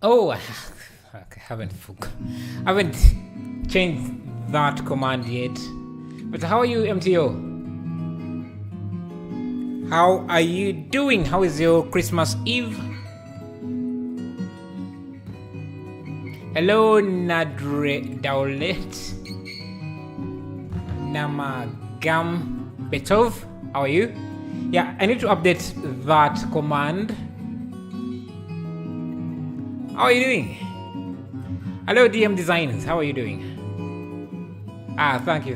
Oh, okay, haven't changed that command yet. But how are you, MTO? How are you doing? How is your Christmas Eve? Hello, Nadre Daulet Namagam Betov. How are you? Yeah, I need to update that command. How are you doing? Hello, DM Designers. How are you doing? Thank you.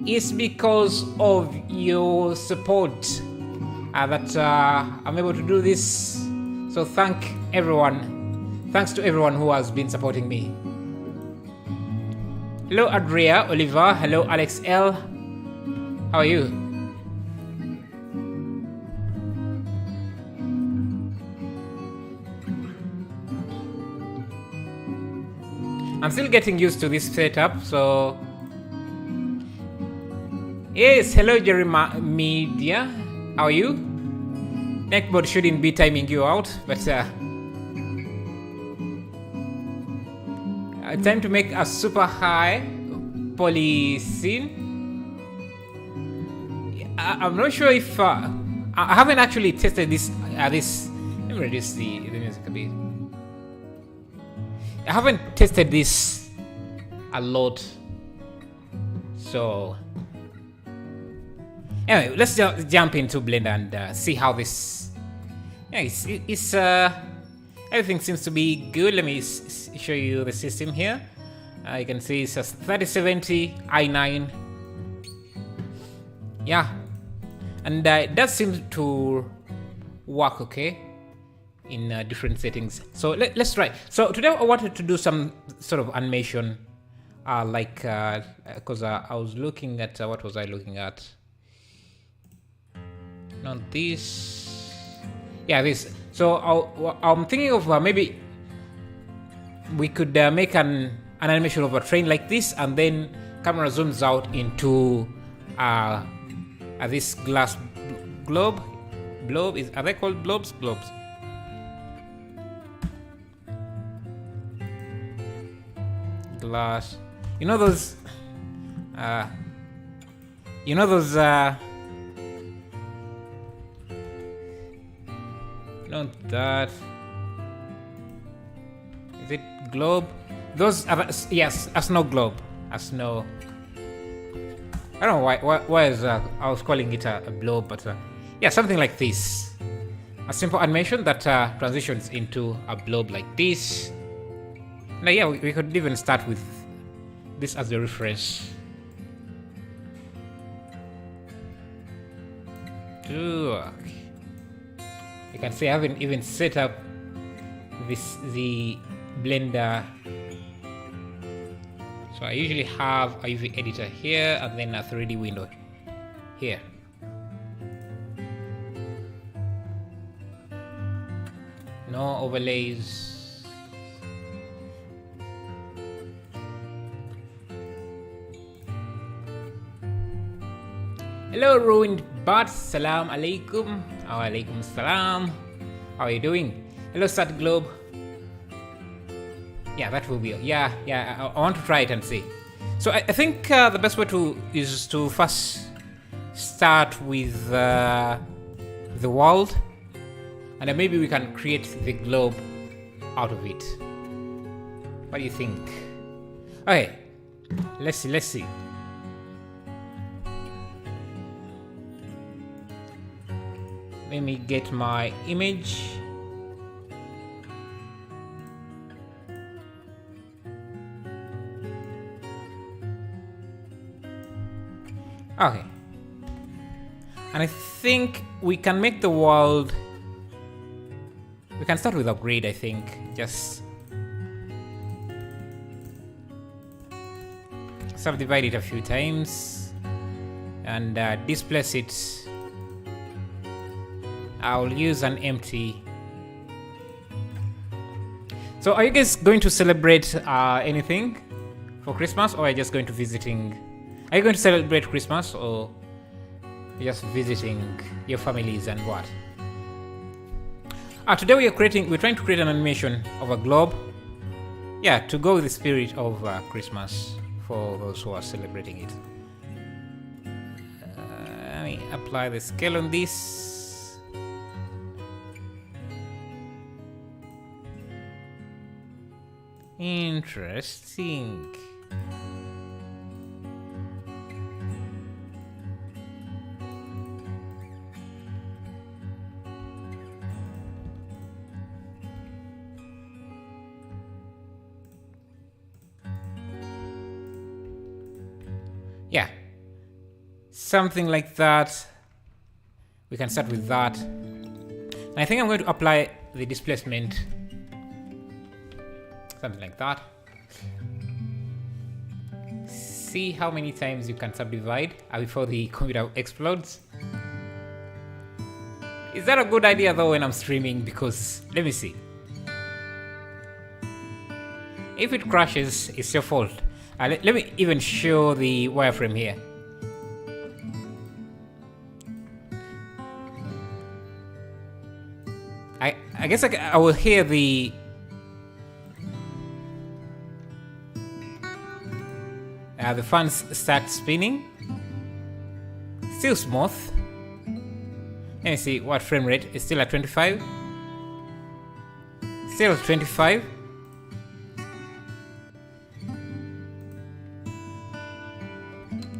It's because of your support that I'm able to do this. So thanks to everyone who has been supporting me. Hello, Adria, Oliver. Hello, Alex L. How are you? I'm still getting used to this setup, so... Yes, hello, Jeremiah. How are you? Neckboard shouldn't be timing you out, but time to make a super high poly scene. I'm not sure if I haven't actually tested this. Let me reduce the music a bit. I haven't tested this a lot, so anyway, let's just jump into Blender and see how this. Yeah, it's everything seems to be good. Let me show you the system here. You can see it's a 3070 i9. Yeah, and it does seem to work okay in different settings. So let's try. So today I wanted to do some sort of animation, because I was looking at what was I looking at? Not this. Yeah, this. So I'm thinking of maybe we could make an animation of a train like this, and then camera zooms out into this glass globe. Are they called globes? Globes. Glass. You know those. Not that. Is it globe? Those are, yes, a snow globe. A snow. I don't know why is I was calling it a globe, but yeah, something like this. A simple animation that transitions into a globe like this. Now, yeah, we could even start with this as a reference. Okay. You can see I haven't even set up the Blender. So I usually have a UV editor here and then a 3D window here. No overlays. Hello, Ruined Bat. Salam alaikum. Alaikum salam. How are you doing? Hello, Sat Globe. Yeah, that will be. Yeah. I want to try it and see. So I think the best way is to first start with the world, and then maybe we can create the globe out of it. What do you think? Okay, let's see. Let me get my image. Okay. And I think we can make the world. We can start with upgrade, I think. Just subdivide it a few times and displace it. I'll use an empty. So are you guys going to celebrate anything for Christmas, or are you just going to visiting? Are you going to celebrate Christmas, or just visiting your families and what? Today we're trying to create an animation of a globe. Yeah, to go with the spirit of Christmas for those who are celebrating it. Let me apply the scale on this. Interesting. Yeah, something like that. We can start with that. And I think I'm going to apply the displacement. Something like that. See how many times you can subdivide before the computer explodes. Is that a good idea though when I'm streaming? Because, let me see. If it crashes, it's your fault. Let me even show the wireframe here. I guess I will hear the fans start spinning. Still smooth. Let me see what frame rate is. Still at 25. Still at 25.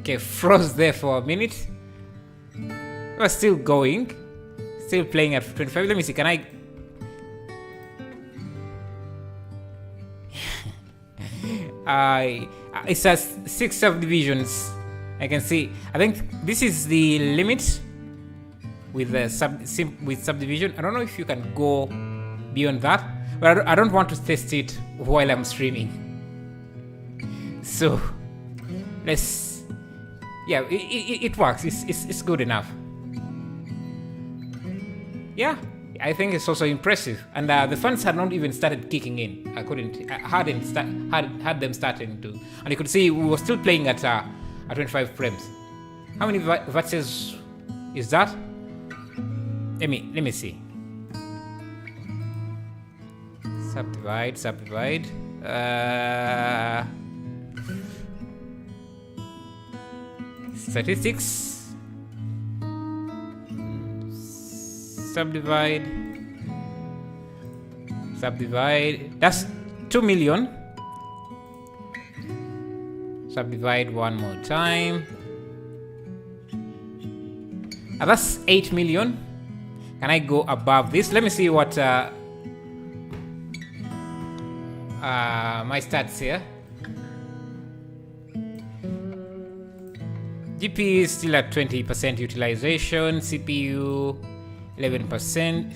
Okay, froze there for a minute. We're still going. Still playing at 25. Let me see, can I... it says 6 subdivisions. I can see. I think this is the limit with the subdivision. I don't know if you can go beyond that, but I don't want to test it while I'm streaming. So let's... Yeah, it works. It's good enough. Yeah, I think it's also impressive. And the fans had not even started kicking in. I had them starting to, and you could see we were still playing at 25 frames. How many vertices is that? Let me see. Subdivide. 36. Subdivide. That's 2 million. Subdivide one more time. That's 8 million. Can I go above this? Let me see what my stats here. GPU is still at 20% utilization. CPU 11%.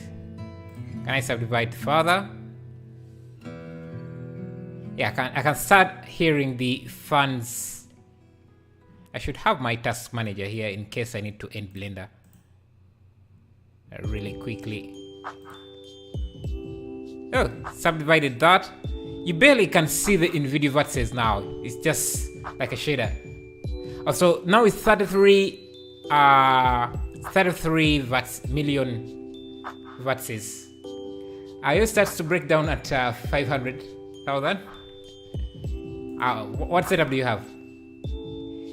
Can I subdivide further? Yeah, I can start hearing the fans. I should have my task manager here in case I need to end Blender really quickly. Oh, subdivided that. You barely can see the NVIDIA vertices now. It's just like a shader. Also, now it's 33 million vertices. Yours starts to break down at 500,000. What setup do you have?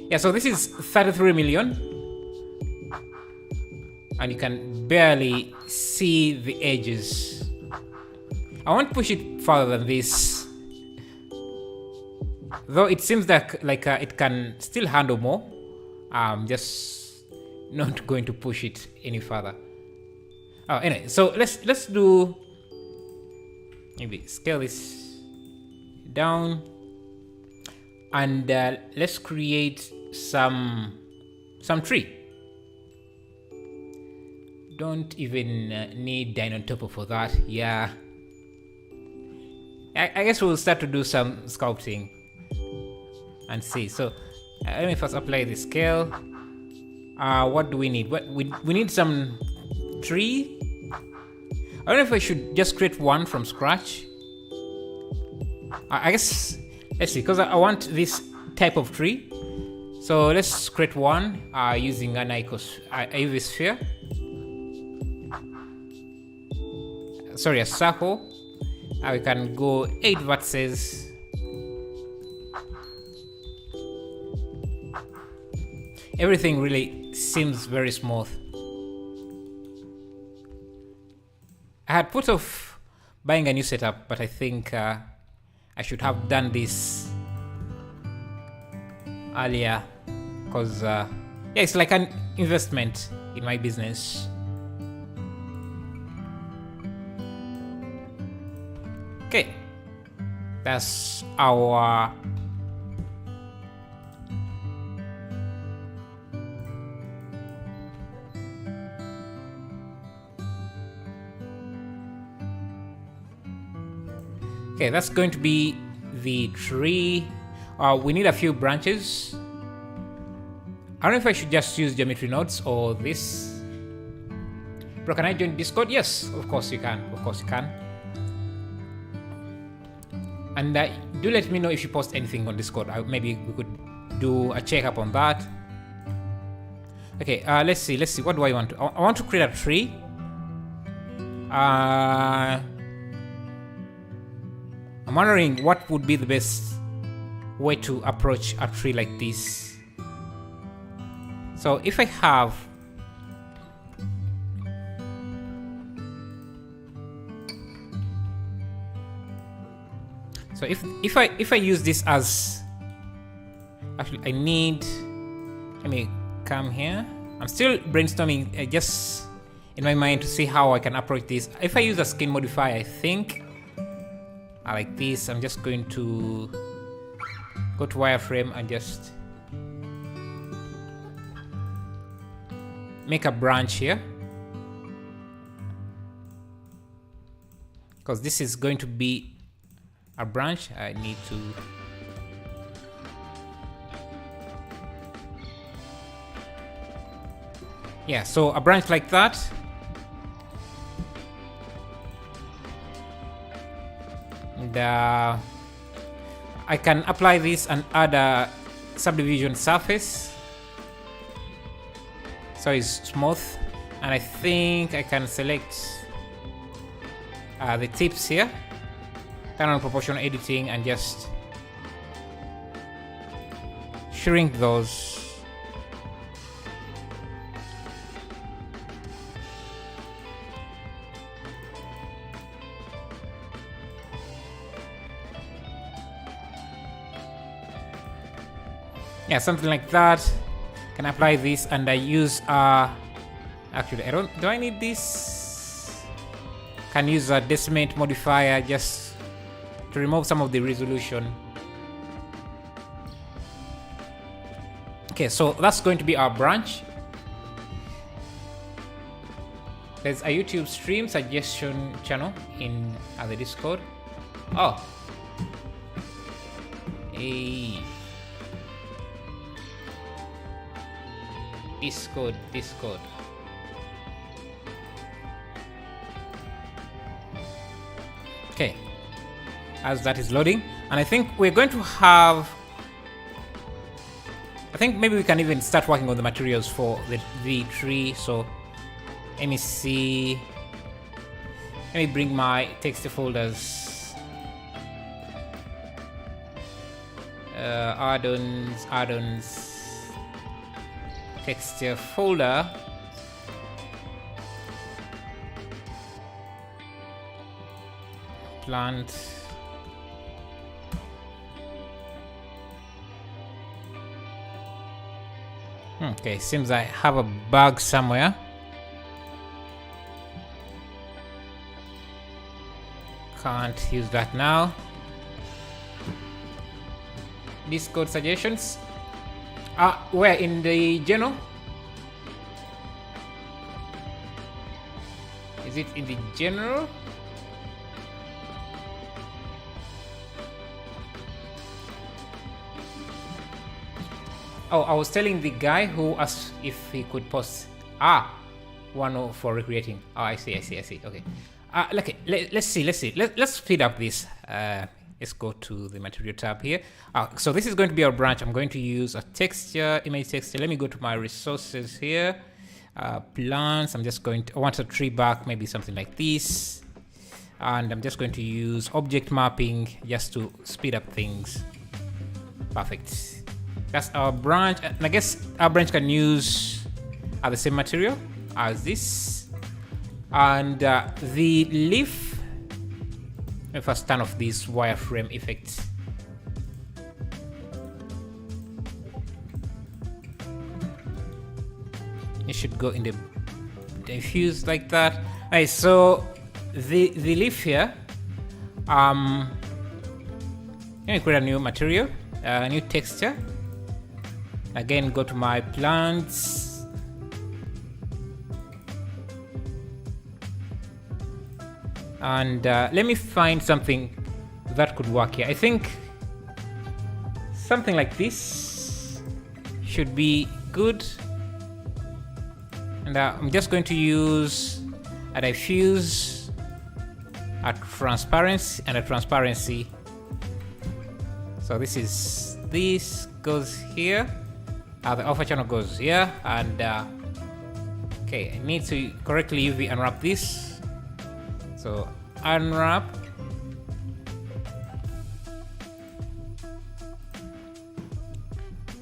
Yeah, so this is 33 million. And you can barely see the edges. I won't push it further than this. Though it seems like it can still handle more. I'm just not going to push it any further. Oh, anyway, so let's do, maybe scale this down, and let's create some tree. Don't even need Dino Topo for that. Yeah, I guess we'll start to do some sculpting and see. So let me first apply the scale. What do we need? We need some tree. I don't know if I should just create one from scratch. I guess, let's see, because I want this type of tree. So let's create one using an UV sphere. sorry, a circle. We can go 8 vertices. Everything really seems very smooth. I had put off buying a new setup, but I think I should have done this earlier, because yeah, it's like an investment in my business. Okay, that's our okay, that's going to be the tree. We need a few branches. I don't know if I should just use geometry nodes or this. Bro, can I join Discord? Yes, of course you can. Of course you can. And do let me know if you post anything on Discord. Maybe we could do a checkup on that. Okay, let's see. Let's see. What do I want? I want to create a tree. I'm wondering what would be the best way to approach a tree like this. So if I have so if I use this as actually I need, let me come here. I'm still brainstorming just in my mind to see how I can approach this. If I use a skin modifier, I think like this, I'm just going to go to wireframe and just make a branch here, because this is going to be a branch. I need to yeah, so a branch like that. And I can apply this and add a subdivision surface so it's smooth, and I think I can select the tips here, turn on proportional editing and just shrink those. Yeah, something like that. Can apply this, and I use actually do I need this? Can use a decimate modifier just to remove some of the resolution. Okay, so that's going to be our branch. There's a YouTube stream suggestion channel in the Discord. Oh, hey. Discord. Okay, as that is loading, and I think we're going to have, I think maybe we can even start working on the materials for the tree. So let me see, let me bring my text folders, add-ons, texture folder, plant, okay, seems I have a bug somewhere. Can't use that now. Discord suggestions. Where in the journal? Is it in the general? Oh, I was telling the guy who asked if he could post one for recreating. Oh, I see. Okay. Let's see. Let's speed up this. Let's go to the material tab here. So this is going to be our branch. I'm going to use a texture, image texture. Let me go to my resources here. Plants. I'm just going to, I want a tree bark, maybe something like this. And I'm just going to use object mapping just to speed up things. Perfect. That's our branch, and I guess our branch can use the same material as this. And the leaf, let me first turn off this wireframe effect. It should go in the diffuse like that. Alright, so the leaf here, let me create a new material, a new texture. Again, go to my plants. And let me find something that could work here. I think something like this should be good. And I'm just going to use a diffuse, a transparency, and a transparency. So this goes here. The alpha channel goes here, and okay, I need to correctly UV unwrap this. So unwrap.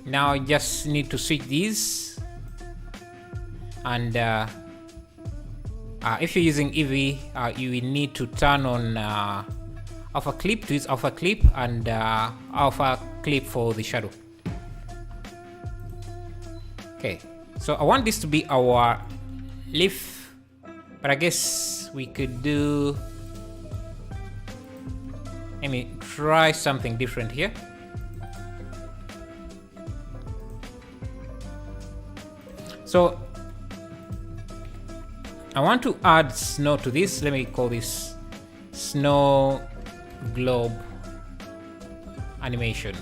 Now I just need to switch these. And if you're using Eevee, you will need to turn on alpha clip to use alpha clip, and alpha clip for the shadow. Okay, so I want this to be our leaf, but I guess we could do, let me try something different here. So I want to add snow to this. Let me call this snow globe animation.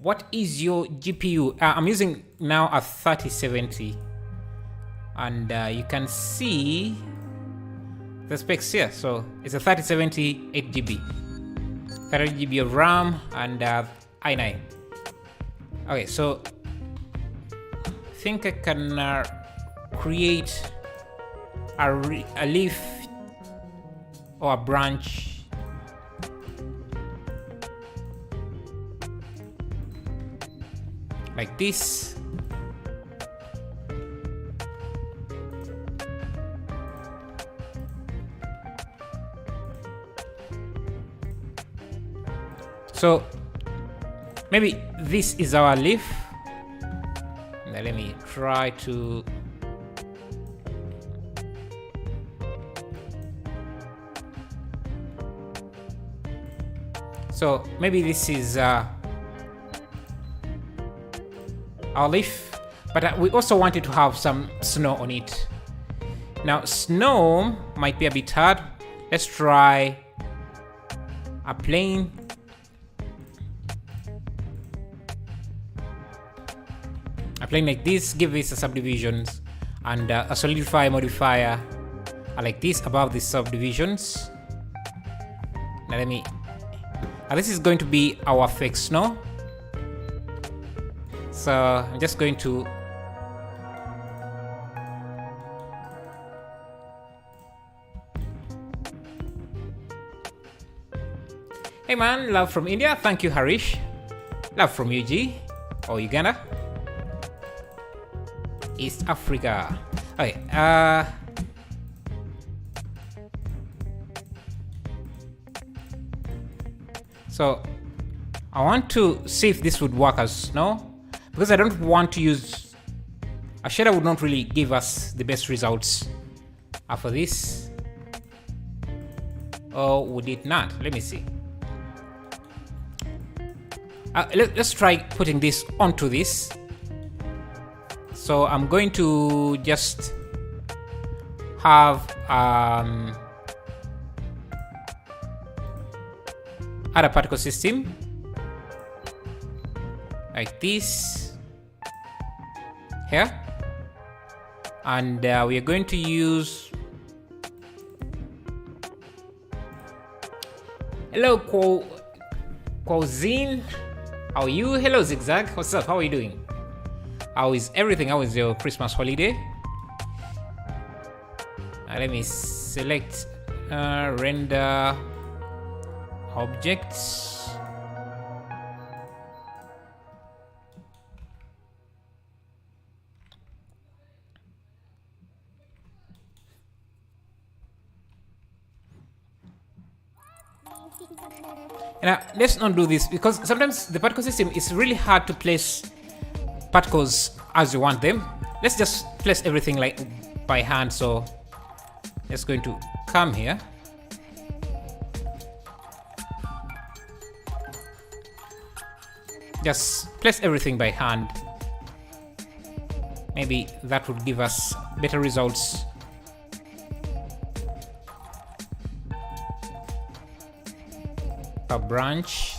What is your GPU? I'm using now a 3070, and you can see the specs here. So it's a 3070, 8GB, 30GB of RAM, and i9. Okay, so I think I can create a leaf or a branch like this. So maybe this is our leaf. Now let me try to so maybe this is our leaf, but we also wanted to have some snow on it. Now snow might be a bit hard. Let's try a plane. A plane like this, give this a subdivisions, and a solidify modifier like this above the subdivisions. Now let me, this is going to be our fake snow. So I'm just going to hey man, love from India. Thank you, Harish. Love from UG or Uganda. East Africa. Okay, so I want to see if this would work as snow, because I don't want to use a shader. Would not really give us the best results for this, or would it not? Let me see. Let's try putting this onto this. So I'm going to just have add a particle system like this here, and we are going to use hello Quozine, how are you? Hello Zigzag, what's up? How are you doing? How is everything? How is your Christmas holiday? Let me select render objects. Now, let's not do this because sometimes the particle system is really hard to place particles as you want them. Let's just place everything like by hand. So let's going to come here. Just place everything by hand. Maybe that would give us better results. A branch.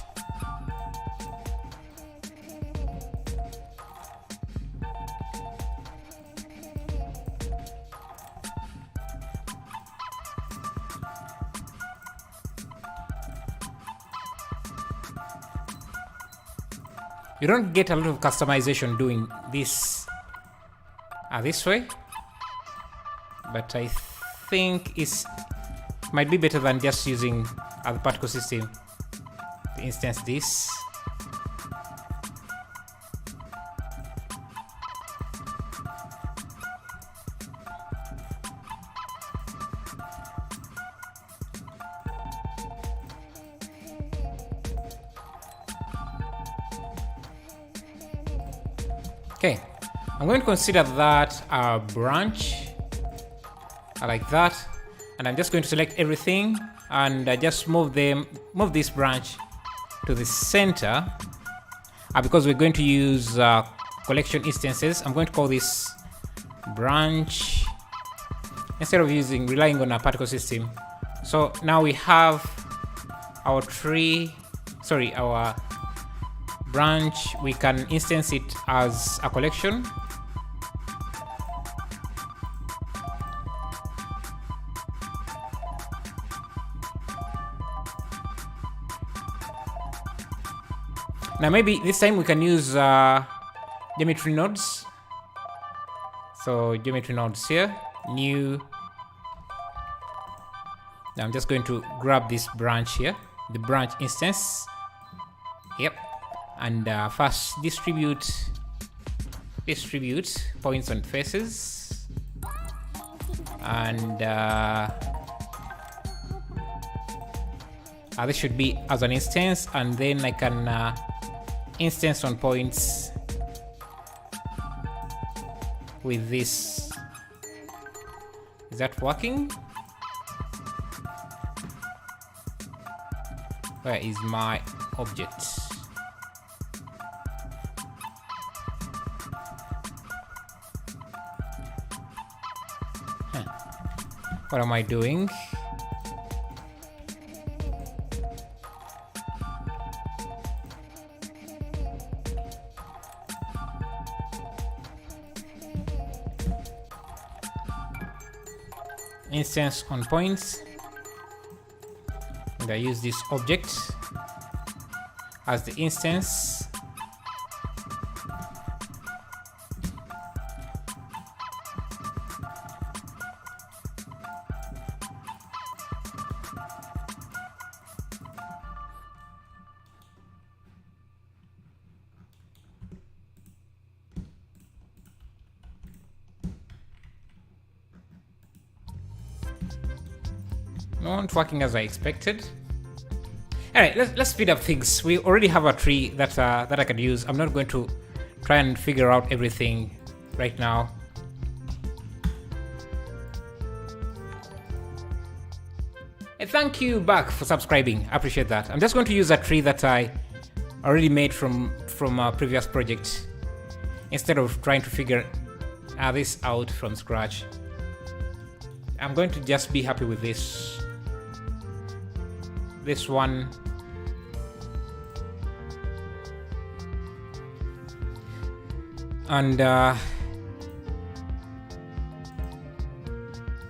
You don't get a lot of customization doing this this way, but I think it might be better than just using the particle system to instance this. Okay, I'm going to consider that a branch. I like that, and I'm just going to select everything and just move this branch to the center. Because we're going to use collection instances, I'm going to call this branch instead of relying on a particle system. So now we have our our branch. We can instance it as a collection. Now maybe this time we can use geometry nodes. So geometry nodes here, new. Now I'm just going to grab this branch here, the branch instance. Yep. And first distribute points and faces, and this should be as an instance, and then I can instance on points with this. Is that working? Where is my object? What am I doing? Instance on points, and I use this object as the instance. Not working as I expected. Alright, let's speed up things. We already have a tree that I can use. I'm not going to try and figure out everything right now. And thank you back for subscribing. I appreciate that. I'm just going to use a tree that I already made from a previous project instead of trying to figure this out from scratch. I'm going to just be happy with this one. And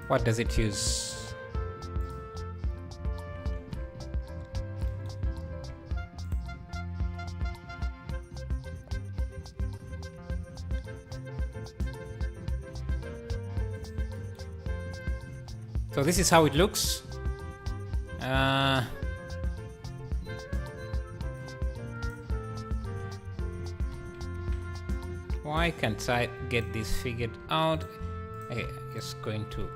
what does it use? So this is how it looks. Why can't I get this figured out? Okay, just going to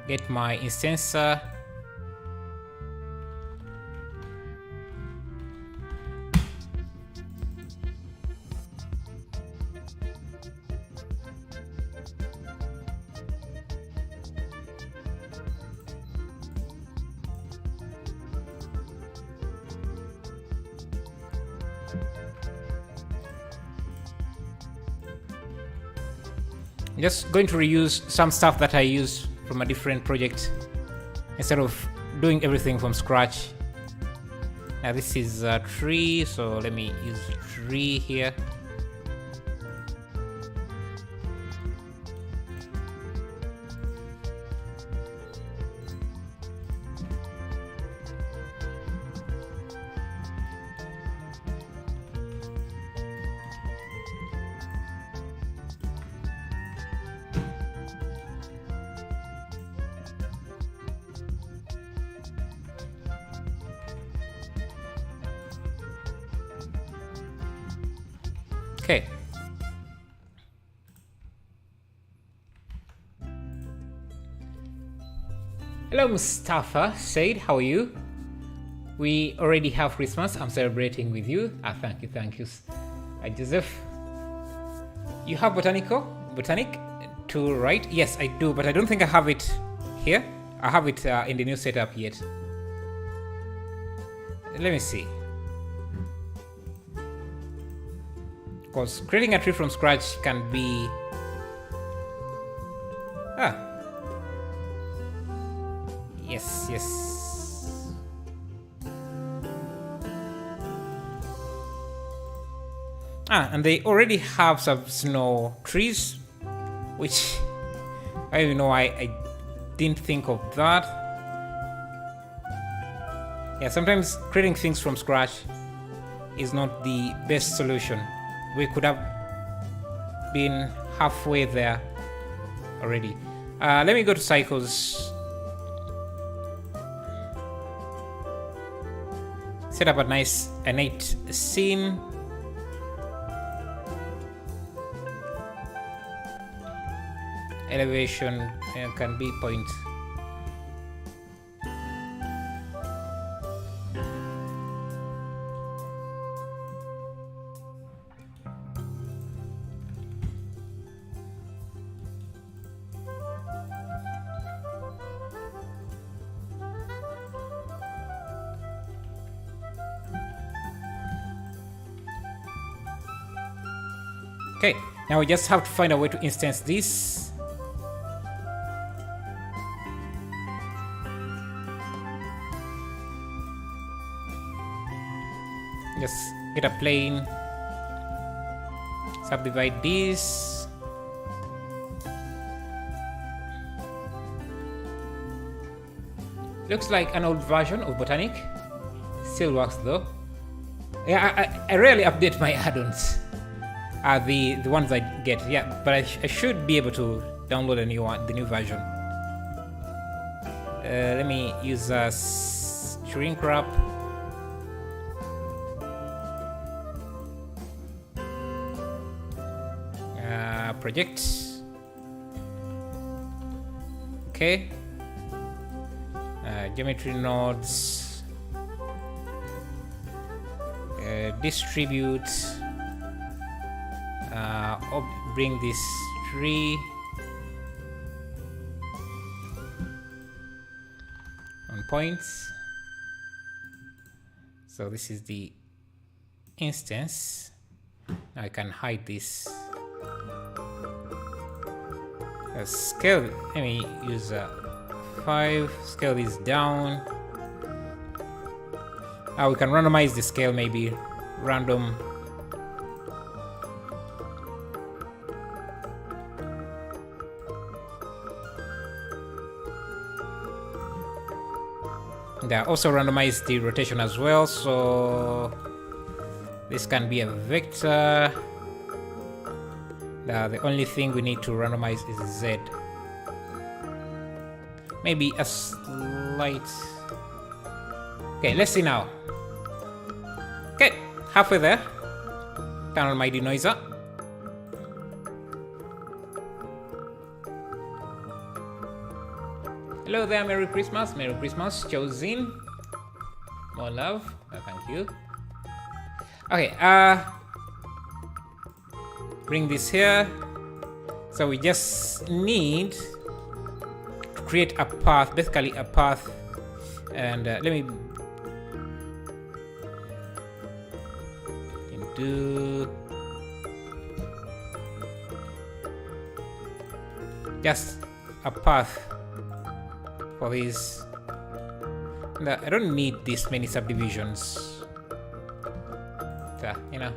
get my instancer. Just going to reuse some stuff that I use from a different project instead of doing everything from scratch. Now this is a tree, so let me use tree here. Okay. Hello, Mustafa Said, how are you? We already have Christmas. I'm celebrating with you. Thank you, Joseph. You have Botanic too, right? Yes, I do, but I don't think I have it here. I have it in the new setup yet. Let me see. Because creating a tree from scratch can be... Yes. And they already have some snow trees, which I don't know why I didn't think of that. Yeah, sometimes creating things from scratch is not the best solution. We could have been halfway there already. Let me go to cycles. Set up a nice innate scene. Elevation can be point. Okay, now we just have to find a way to instance this. Just get a plane, subdivide this. Looks like an old version of Botanic. Still works though. Yeah, I rarely update my add-ons. The ones I get, yeah, but I should be able to download a new one, the new version. Let me use a shrink wrap. Project. Okay. Geometry nodes. Distribute. Bring this tree on points. So this is the instance. Now I can hide this. Scale. Let me use 5. Scale this down. We can randomize the scale, maybe random. Also randomize the rotation as well, so this can be a vector. The only thing we need to randomize is Z. Maybe a slight... Okay, let's see now. Okay, halfway there. Turn on my denoiser. Hello there, Merry Christmas. Merry Christmas, Chosin. More love. Thank you. Okay, bring this here. So we just need to create a path, basically a path. And let me do just a path for these. I don't need this many subdivisions. You know,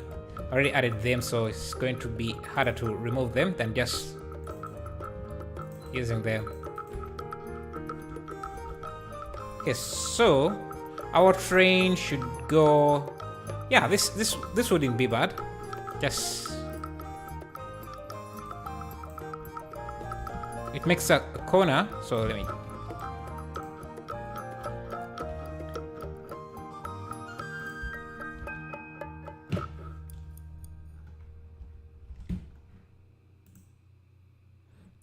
I already added them, so it's going to be harder to remove them than just using them. Okay, so our train should go. Yeah, this wouldn't be bad. Just it makes a corner, so let me.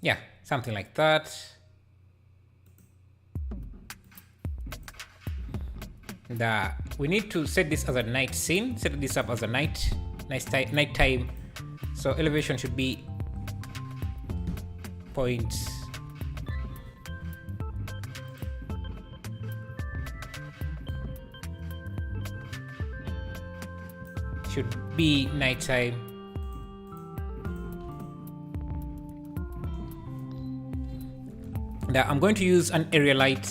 Yeah, something like that. We need to set this as a night scene. Set this up as a nighttime. So elevation should be point. Should be nighttime. Now I'm going to use an area light.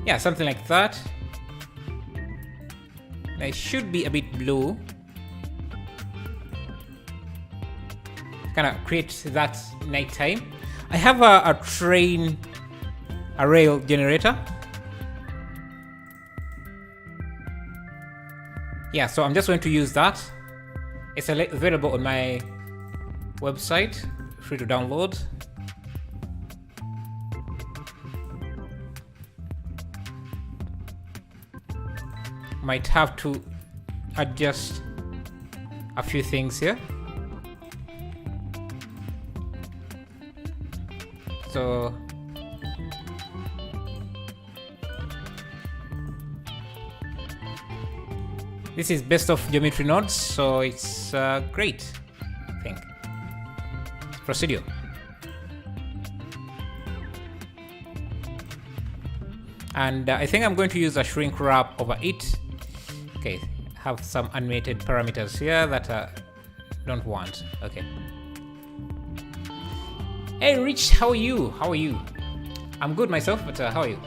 Yeah, something like that. It should be a bit blue. Kind of create that nighttime. I have a train, a rail generator. Yeah, so I'm just going to use that. It's available on my website, free to download. Might have to adjust a few things here. So this is best of geometry nodes, so it's great, I think. Procedure. And I think I'm going to use a shrink wrap over it. Okay, have some animated parameters here that I don't want. Okay. Hey Rich, how are you? How are you? I'm good myself, but how are you?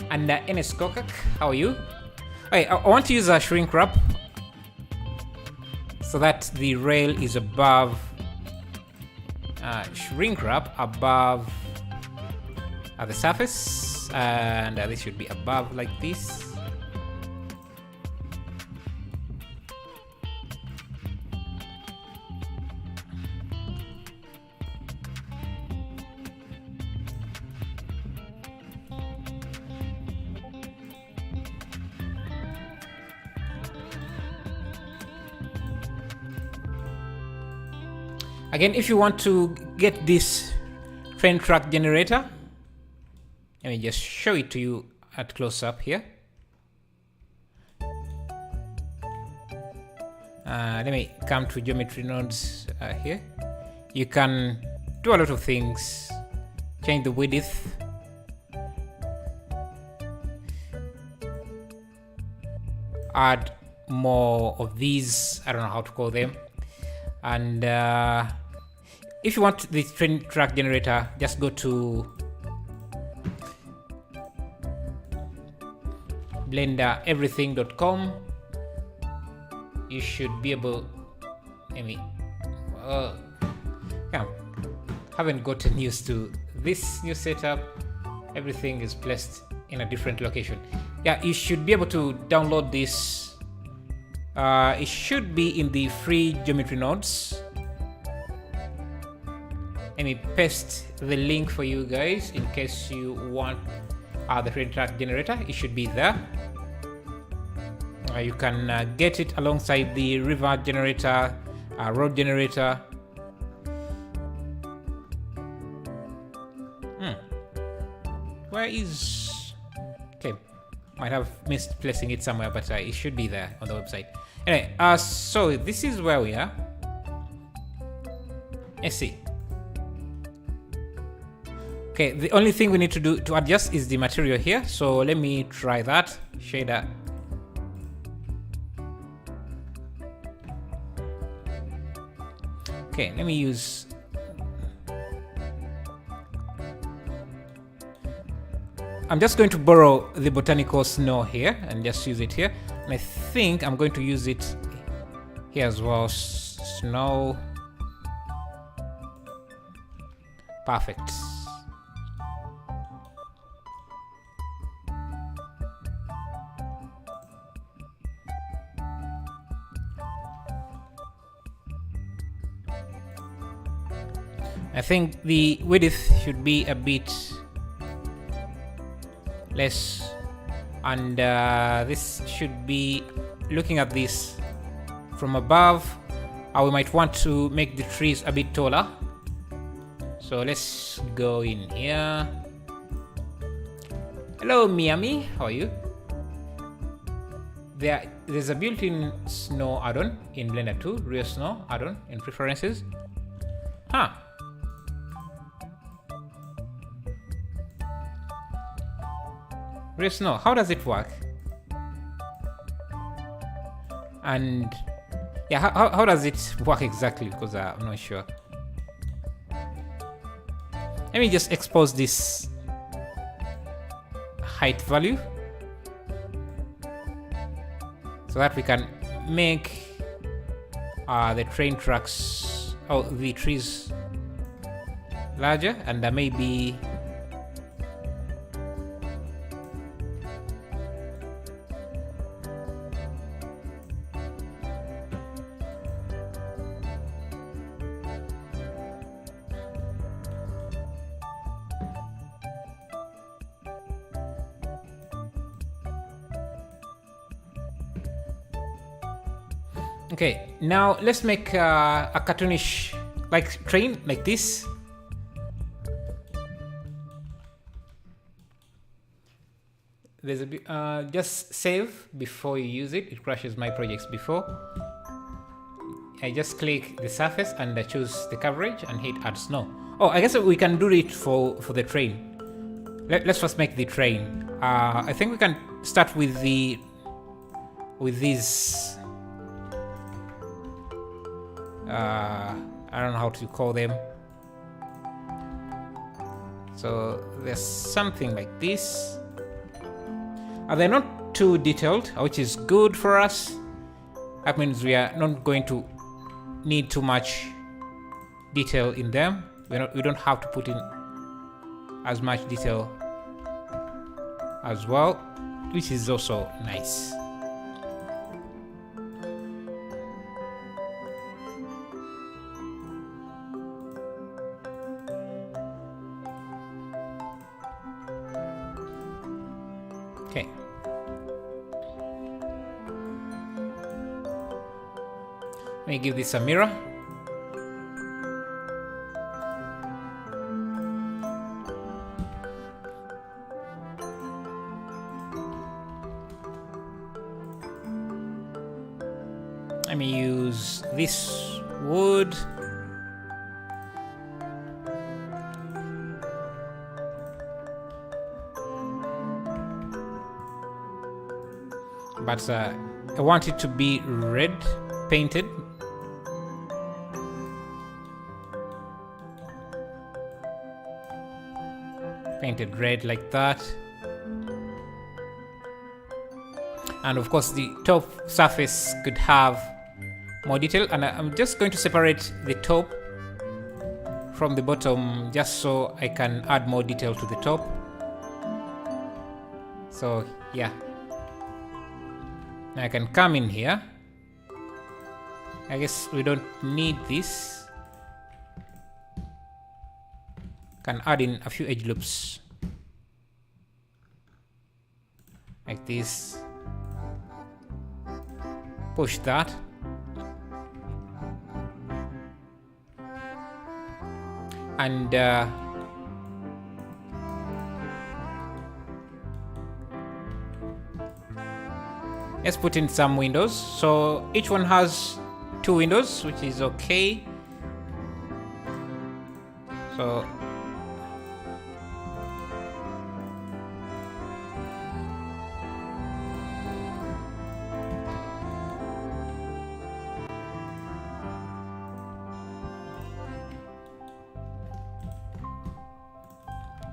And NS Kokak, how are you? Okay, I want to use a shrink wrap so that the rail is above. Shrink wrap above the surface, and this should be above like this. Again, if you want to get this train track generator, let me just show it to you at close up here. Let me come to geometry nodes here. You can do a lot of things. Change the width. Add more of these. I don't know how to call them. And if you want the train track generator, just go to blendereverything.com. You should be able. Haven't gotten used to this new setup. Everything is placed in a different location. Yeah, you should be able to download this It should be in the free geometry nodes. Let me paste the link for you guys in case you want the train track generator. It should be there. You can get it alongside the river generator, road generator. Where is... Okay, might have missed placing it somewhere, but it should be there on the website. Anyway, so this is where we are. Let's see. Okay, the only thing we need to do to adjust is the material here. So let me try that. Shader. Okay, let me use... I'm just going to borrow the botanical snow here and just use it here. And I think I'm going to use it here as well. Snow. Perfect. I think the width should be a bit less, and this should be, looking at this from above, we might want to make the trees a bit taller. So let's go in here. Hello Miami, how are you? There's a built-in snow add-on in Blender 2, real snow add-on in preferences. Huh. Real snow, how does it work? And yeah, how does it work exactly? Because I'm not sure. Let me just expose this height value so that we can make the train tracks, the trees larger, and maybe okay, now let's make a cartoonish like train like this. There's a bit, just save before you use it. It crashes my projects before. I just click the surface and I choose the coverage and hit add snow. Oh, I guess we can do it for the train. Let's first make the train. I think we can start with these. I don't know how to call them. So there's something like this. They're not too detailed, which is good for us. That means we are not going to need too much detail in them. We don't have to put in as much detail as well, which is also nice. Okay. Let me give this a mirror. Let me use this wood. But I want it to be red painted. Painted red like that. And of course the top surface could have more detail, and I'm just going to separate the top from the bottom just so I can add more detail to the top. So yeah, now I can come in here I guess we don't need this. Can add in a few edge loops like this. Push that. And let's put in some windows. So each one has 2 windows, which is okay. So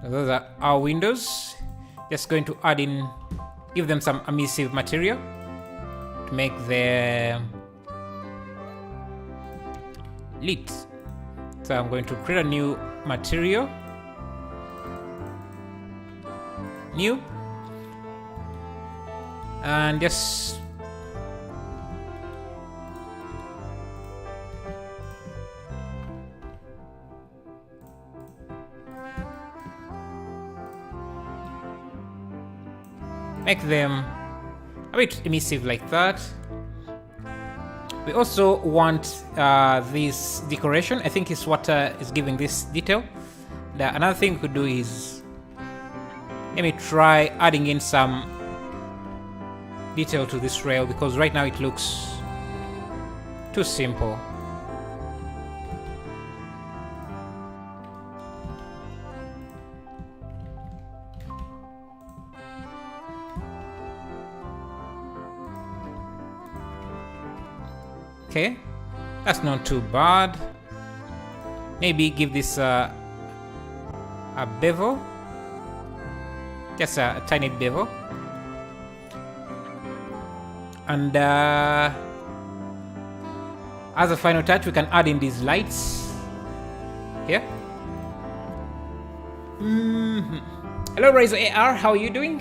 those are our windows. Just going to add in, give them some emissive material to make them lit. So I'm going to create a new material, new, and just make them a bit emissive like that. We also want this decoration. I think it's what is giving this detail. Another thing we could do is, let me try adding in some detail to this rail, because right now it looks too simple. Okay, that's not too bad. Maybe give this a bevel, just a tiny bevel, and as a final touch, we can add in these lights here. Hello, Rise AR, how are you doing?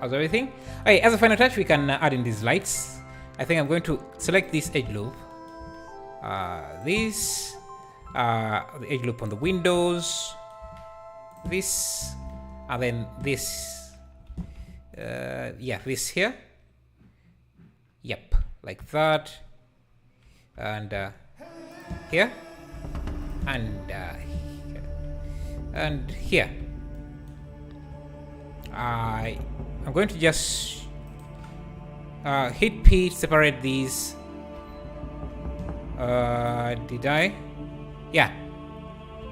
How's everything? Okay, as a final touch, we can add in these lights. I think I'm going to select this edge loop, the edge loop on the windows, this, and then this, yeah, this here, yep, like that, and here, and here. I'm going to just hit P, separate these. Did I? Yeah.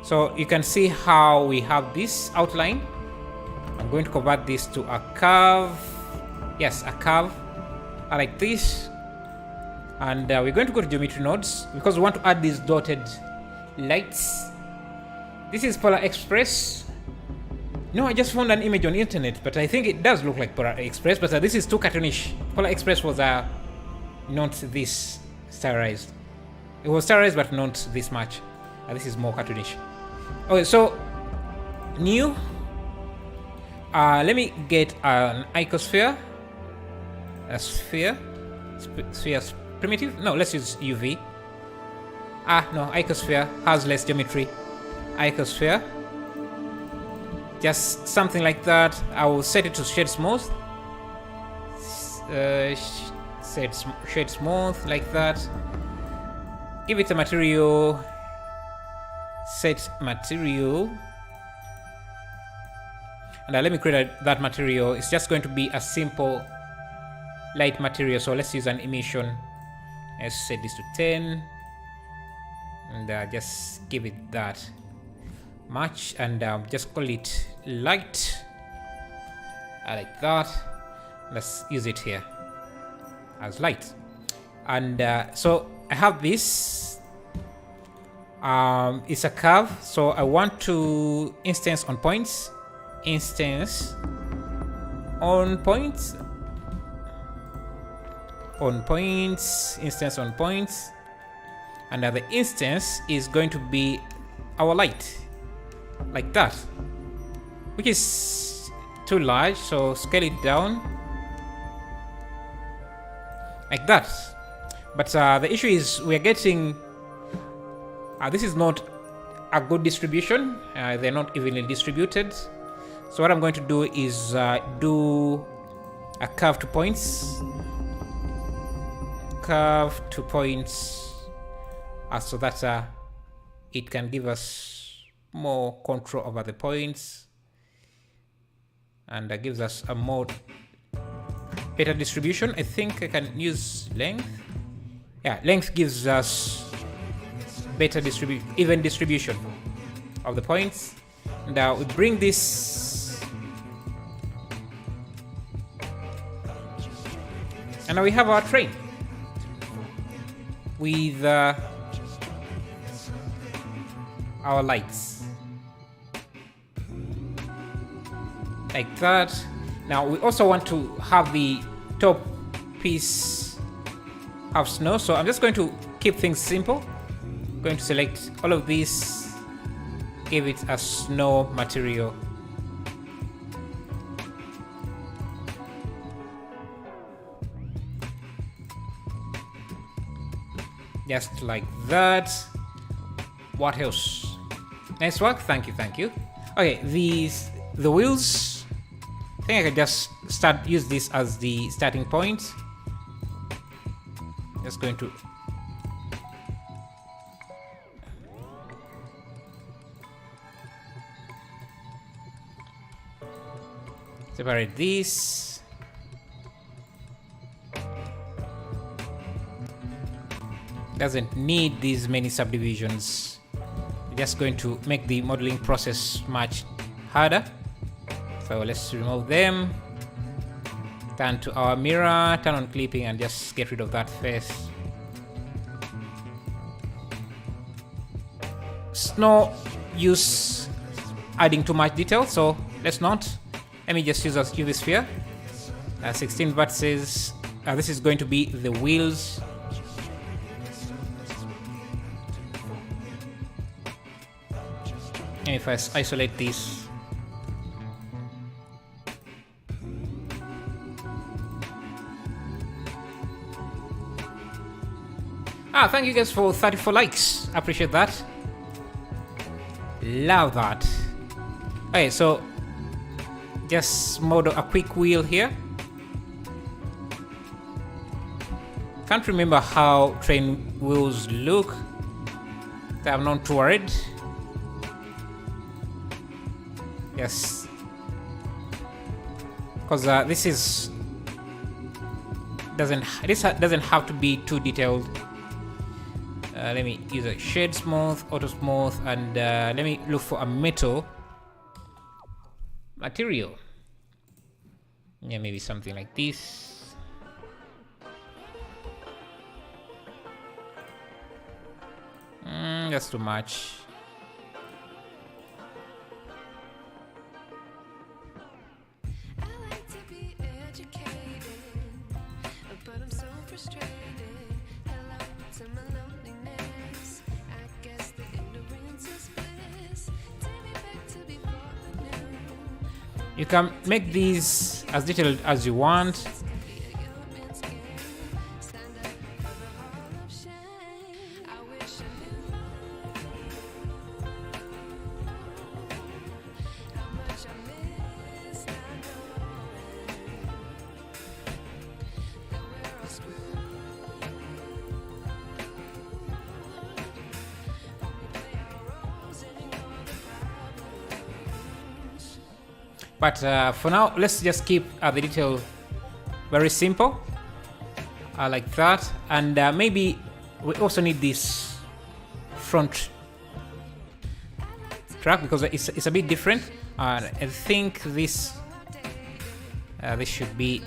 So you can see how we have this outline. I'm going to convert this to a curve. Yes, a curve. I like this. And we're going to go to geometry nodes because we want to add these dotted lights. This is Polar Express. No, I just found an image on the internet, but I think it does look like Polar Express, but this is too cartoonish. Polar Express was not this stylized. It was stylized, but not this much. This is more cartoonish. Okay, so new. Let me get an icosphere. A sphere. Sphere's primitive. No, let's use UV. No, icosphere has less geometry. Icosphere. Just something like that. I will set it to shade smooth. Set shade smooth like that. Give it a material. Set material. And let me create that material. It's just going to be a simple light material. So let's use an emission. Let's set this to 10. And just give it that much, and just call it light. I like that. Let's use it here as light. And so I have this. It's a curve, so I want to instance on points. Instance on points. On points. Instance on points. And the instance is going to be our light. Like that, which is too large, so scale it down like that. But the issue is we're getting this is not a good distribution. They're not evenly distributed. So what I'm going to do is do a curve to points. Curve to points so that it can give us more control over the points, and that gives us a more better distribution. I think I can use length. Yeah, length gives us better even distribution of the points. And we bring this, and now we have our train with our lights like that. Now we also want to have the top piece have snow, so I'm just going to keep things simple. I'm going to select all of this, give it a snow material. Just like that. What else? Nice work. Thank you. Okay, the wheels. I think I can just use this as the starting point. Just going to separate this. Doesn't need these many subdivisions. We're just going to make the modeling process much harder. So let's remove them. Turn to our mirror, turn on clipping, and just get rid of that face. It's no use adding too much detail, so let's not. Let me just use a UV sphere. 16 vertices. This is going to be the wheels. And if I isolate this, thank you guys for 34 likes. Appreciate that. Love that. Okay, so just model a quick wheel here. Can't remember how train wheels look. I'm not too worried. Yes, because this doesn't have to be too detailed. Let me use a shade smooth, auto smooth, and let me look for a metal material. Yeah, maybe something like this. That's too much. You can make these as detailed as you want. But for now, let's just keep the detail very simple, like that. And maybe we also need this front track because it's a bit different. I think this should be.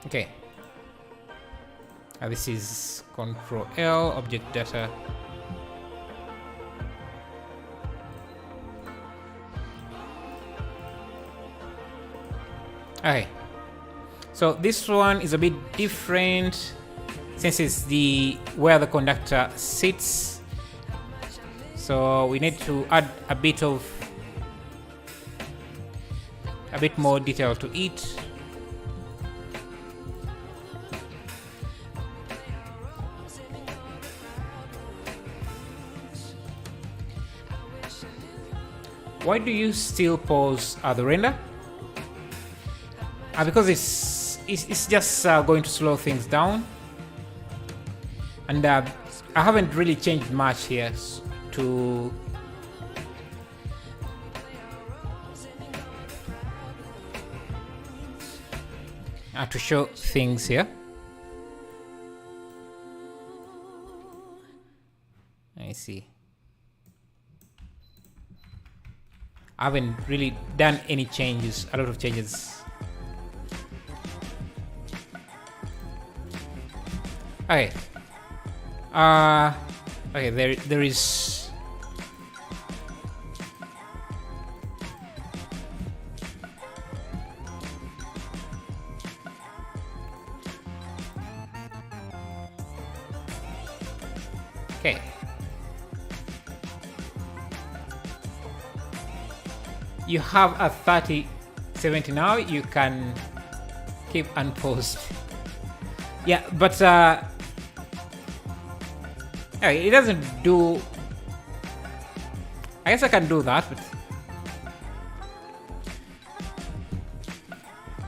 Okay, this is Control L, object data. Okay. So this one is a bit different since it's where the conductor sits. So we need to add a bit more detail to it. Why do you still pause the render? Because it's just going to slow things down, and I haven't really changed much here to show things here. I see. I haven't really done any changes, a lot of changes. Okay. Okay, there is okay. You have a 3070 now. You can keep unpaused. Yeah, but it doesn't do. I guess I can do that,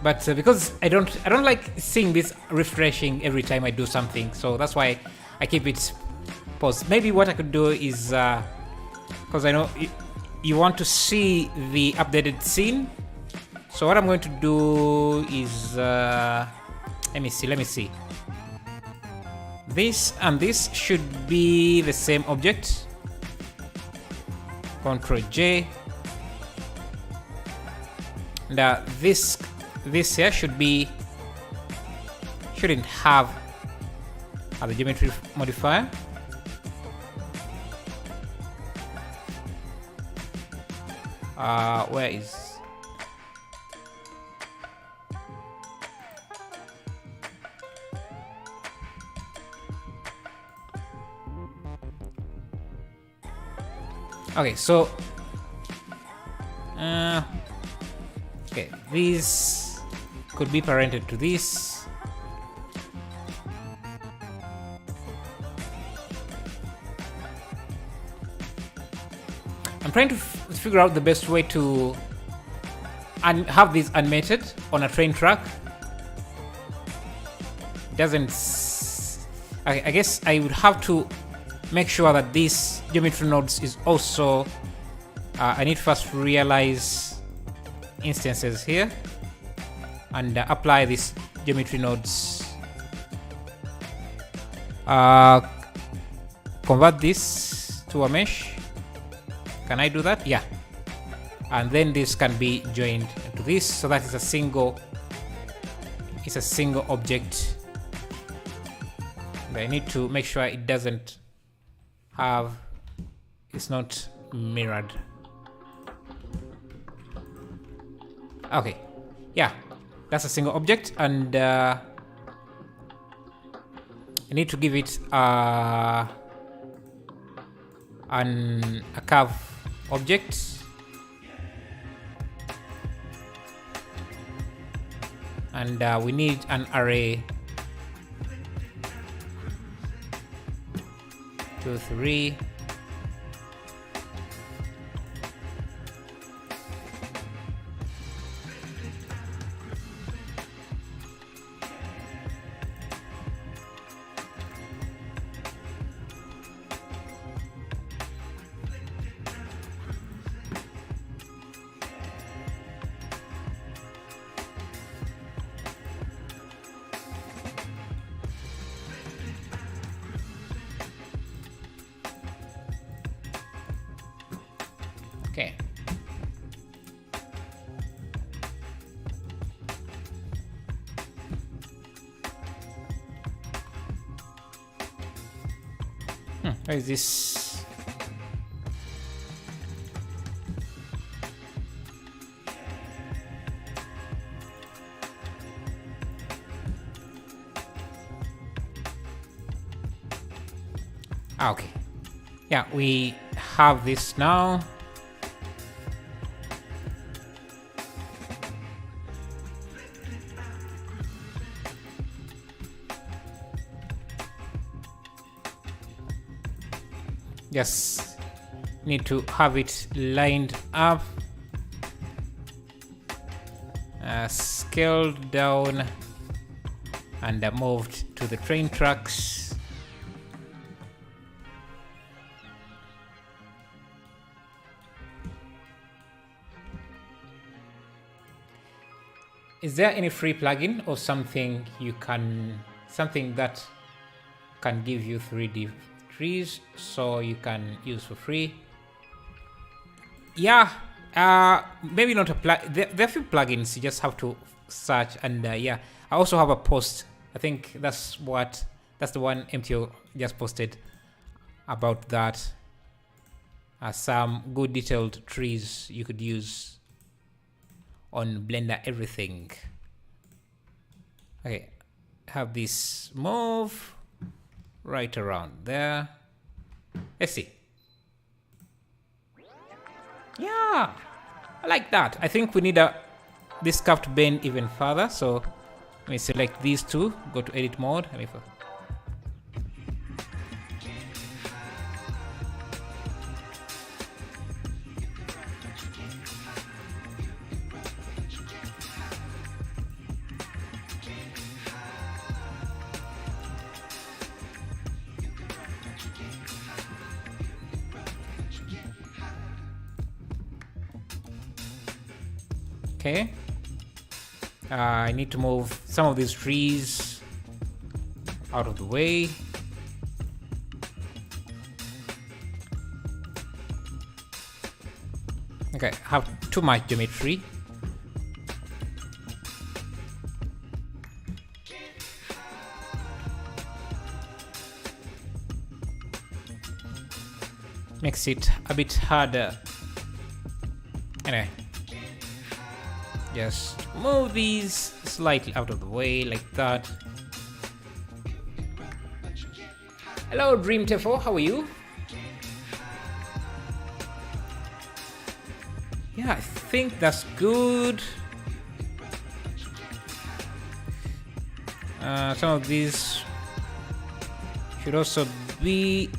but because I don't like seeing this refreshing every time I do something, so that's why I keep it paused. Maybe what I could do is because I know you want to see the updated scene, so what I'm going to do is let me see. This and this should be the same object. Ctrl J. And this here shouldn't have the geometry modifier. Where is? Okay, so okay, these could be parented to this. I'm trying to figure out the best way to have these animated on a train track. Doesn't. I guess I would have to make sure that this geometry nodes is also. I need to first realize instances here and apply these geometry nodes. Convert this to a mesh. Can I do that? Yeah. And then this can be joined to this, so that is a single. It's a single object. But I need to make sure it doesn't have. It's not mirrored. Okay. Yeah, that's a single object, and I need to give it a curve object. And we need an array 2, 3. Okay. What is this? Okay. Yeah, we have this now. Just need to have it lined up, scaled down, and moved to the train tracks. Is there any free plugin or something that can give you 3D trees so you can use for free? Yeah, maybe not a plug. There are a few plugins you just have to search, and yeah, I also have a post. I think that's the one MTO just posted about that. Some good detailed trees you could use on Blender everything. Okay, have this move right around there. Let's see. Yeah, I like that. I think we need this curve to bend even further. So let me select these two, go to edit mode. Okay. I need to move some of these trees out of the way. Okay, have too much geometry. Makes it a bit harder. Anyway. Just move these slightly out of the way like that. Hello, Dream Tefo, how are you? Yeah, I think that's good. Some of these should also be.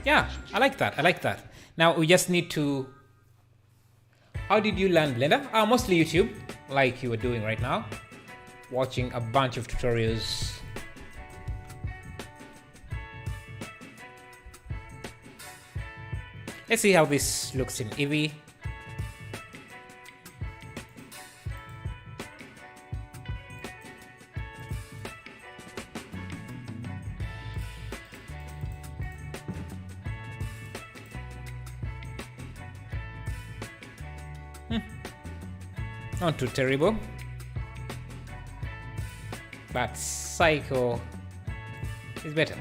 Yeah, I like that. I like that. Now we just need to. How did you learn Blender? Mostly YouTube, like you were doing right now, watching a bunch of tutorials. Let's see how this looks in Eevee. Not too terrible, but Psycho is better.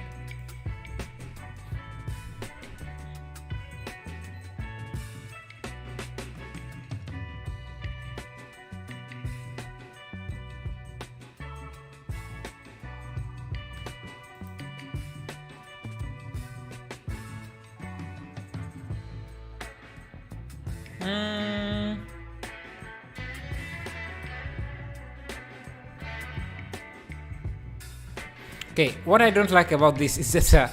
Okay, what I don't like about this is that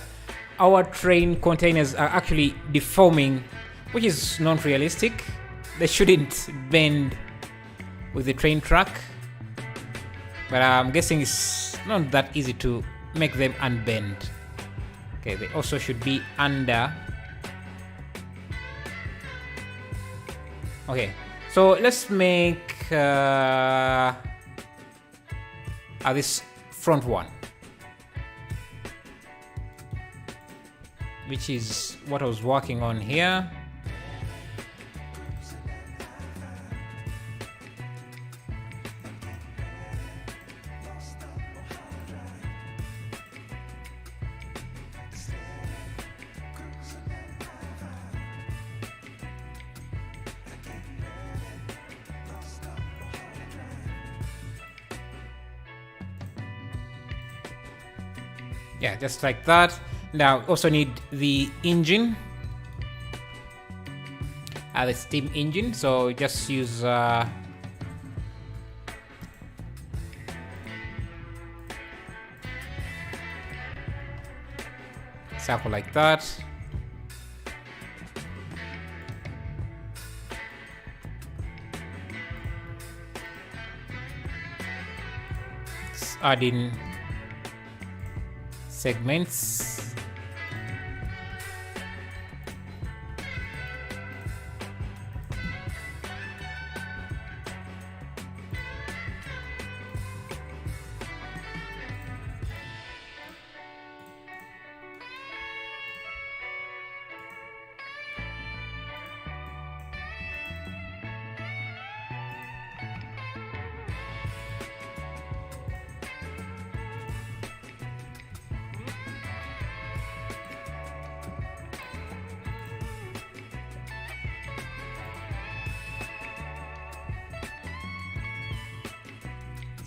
our train containers are actually deforming, which is not realistic. They shouldn't bend with the train track, but I'm guessing it's not that easy to make them unbend. Okay, they also should be under. Okay, so let's make this front one, which is what I was working on here. Yeah, just like that. Now also need the engine, the steam engine. So just use circle like that. Let's add in segments.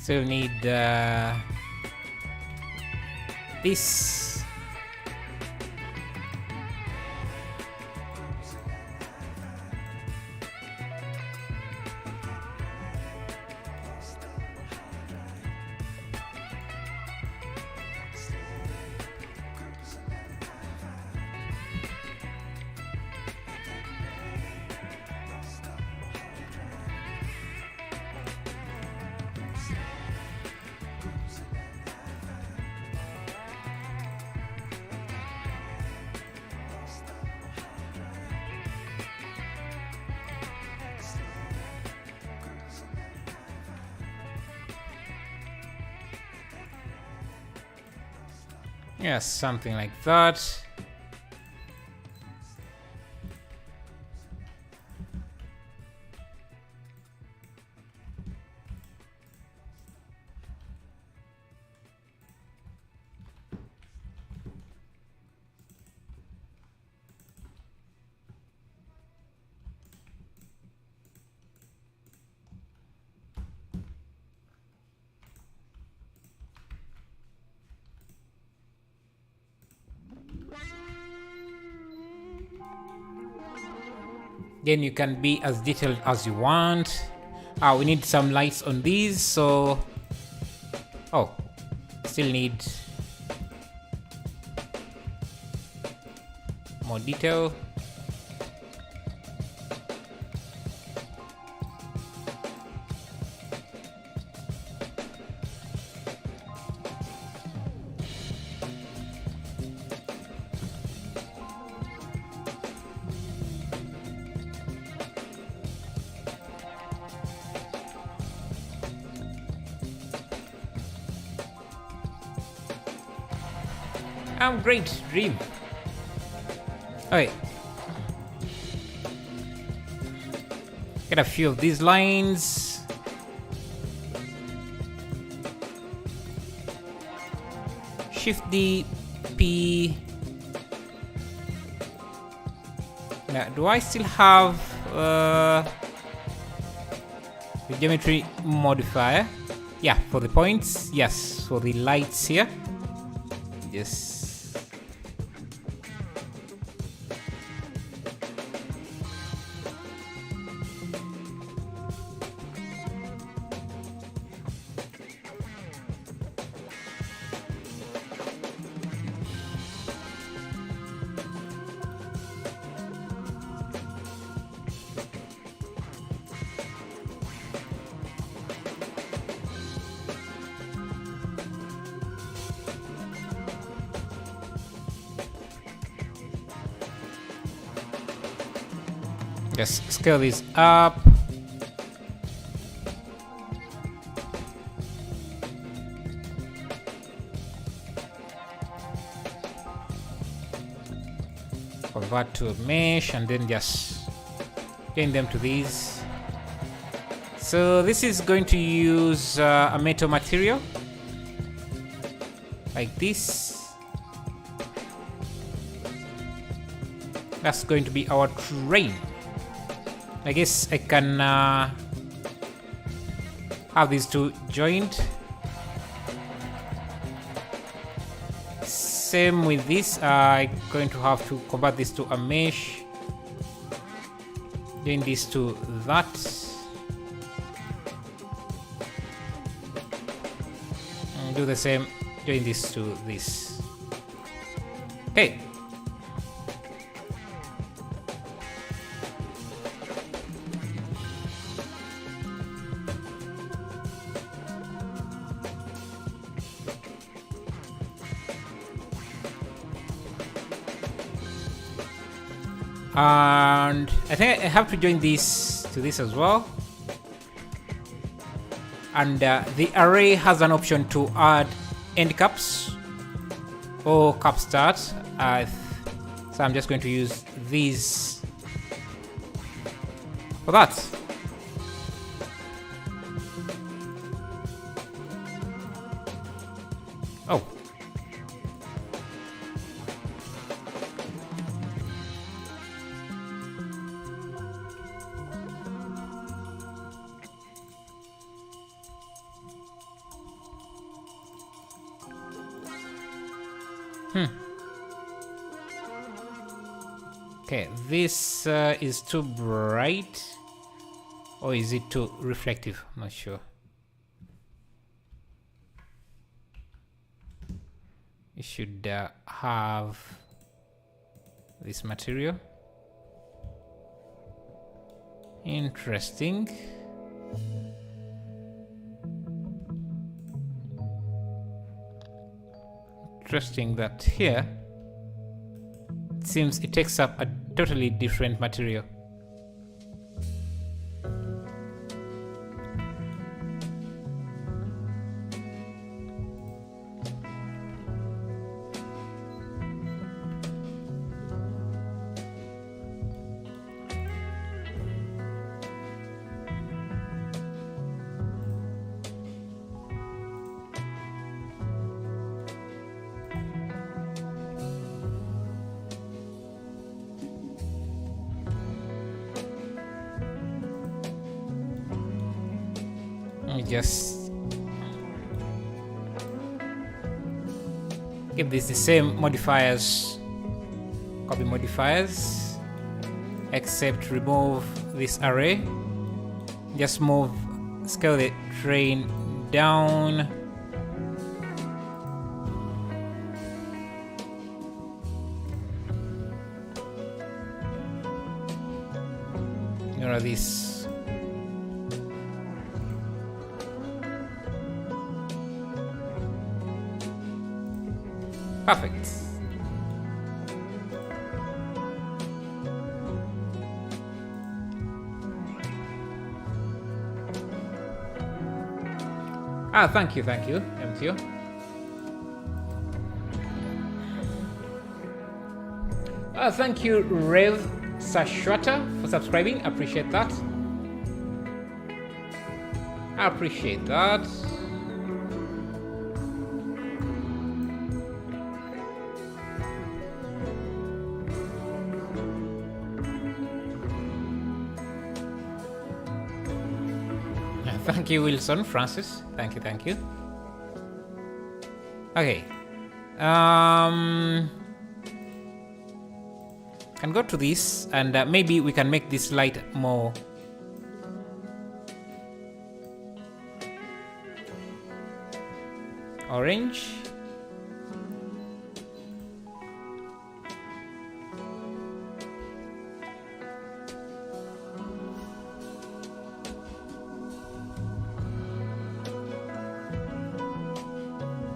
Still need this. Yes, something like that. Then you can be as detailed as you want. We need some lights on these, so still need more detail. Great dream. Okay, get a few of these lines. Shift D, P. Now, do I still have the geometry modifier? Yeah, for the points. Yes, for the lights here. Yes. Just scale this up. Convert to a mesh and then just change them to these. So this is going to use a metal material like this. That's going to be our train. I guess I can have these two joined. same with this. I'm going to have to convert this to a mesh. Doing this to that. And do the same, doing this to this. Okay. And I think I have to join this to this as well. And the array has an option to add end caps or cap start. So I'm just going to use these for that. Oh. Okay, this is too bright, or is it too reflective? I'm not sure. You should have this material. Interesting. Interesting that here it seems it takes up a totally different material. Just give this the same modifiers, copy modifiers, except remove this array. Just move, scale the train down. You know this. Perfect. Thank you, MTO. Thank you, Rev Sashwata, for subscribing. Appreciate that. I appreciate that. Thank you, Wilson Francis. Thank you. Okay. Can go to this, and maybe we can make this light more orange.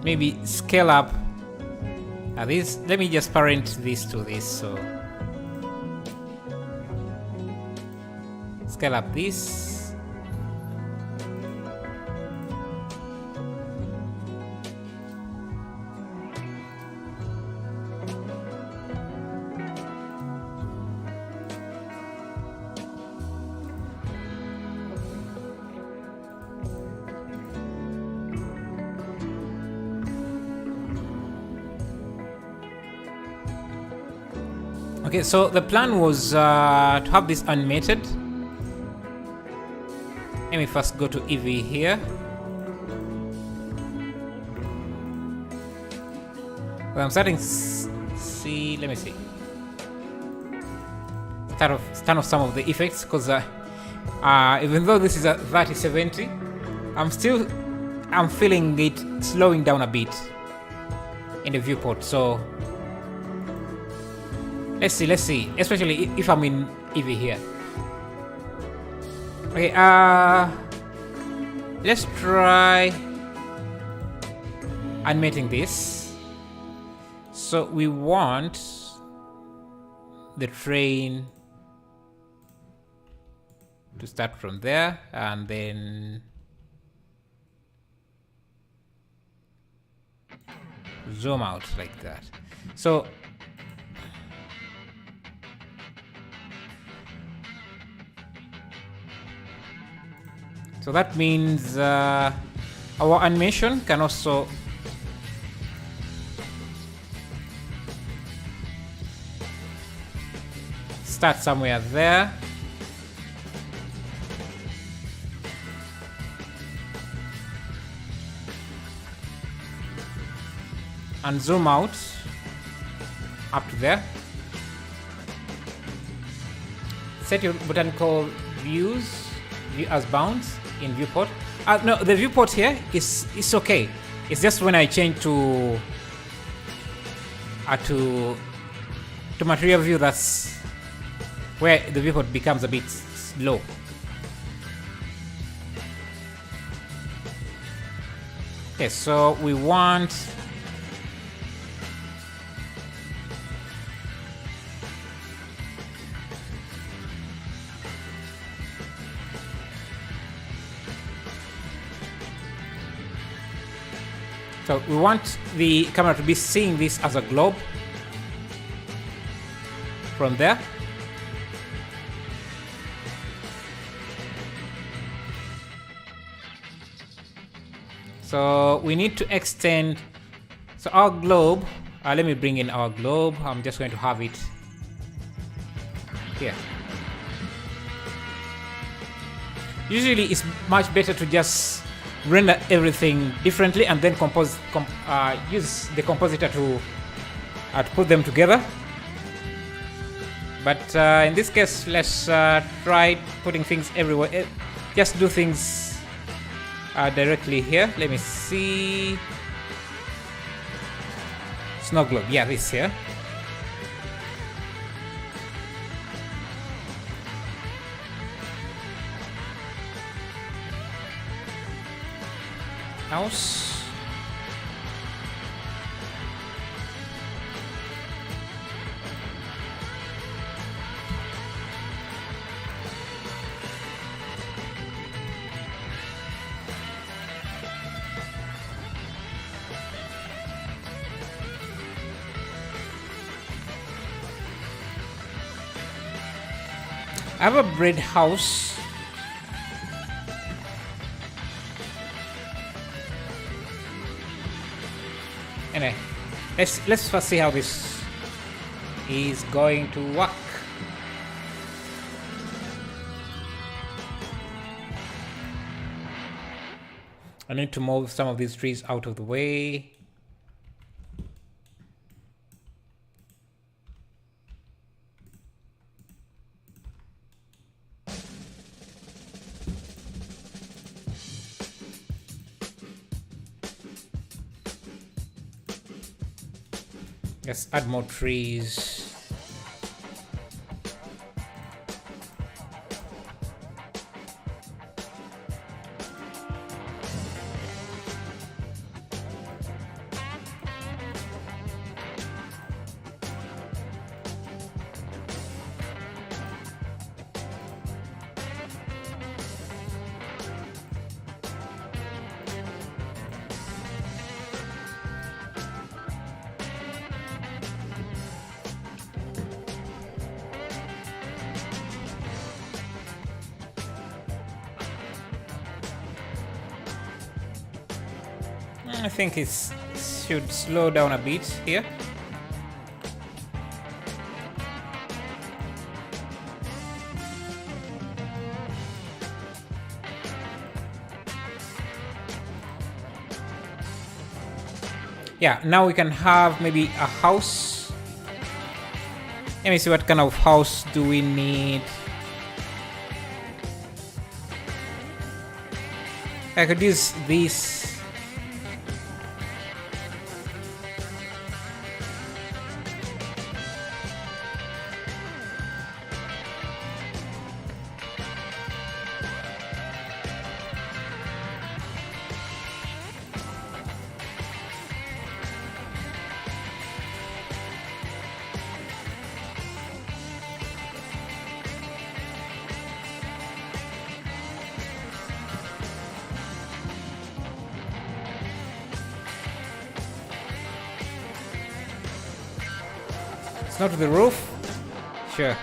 Maybe scale up this. Let me just parent this to this. So scale up this. Okay, so the plan was to have this animated. Let me first go to Eevee here. Well, I'm starting see. Let me see. Turn off some of the effects because even though this is a 3070, I'm feeling it slowing down a bit in the viewport. So let's see. Especially if I'm in Eevee here. Okay. Let's try animating this. So we want the train to start from there and then zoom out like that. So that means our animation can also start somewhere there. And zoom out up to there. Set your botanical view as bounds in viewport. No, the viewport here is okay. It's just when I change to material view, that's where the viewport becomes a bit slow. Okay, so we want the camera to be seeing this as a globe from there. So we need to extend. So our globe, let me bring in our globe. I'm just going to have it here. Usually it's much better to just render everything differently and then use the compositor to put them together. But in this case, let's try putting things everywhere. Just do things directly here. Let me see. Snow globe. Yeah, this here. House. I have a bread house. Anyway, let's first see how this is going to work. I need to move some of these trees out of the way. Let's add more trees. I think it should slow down a bit here. Yeah, now we can have maybe a house. Let me see, what kind of house do we need? I could use this. It's not the roof? Sure.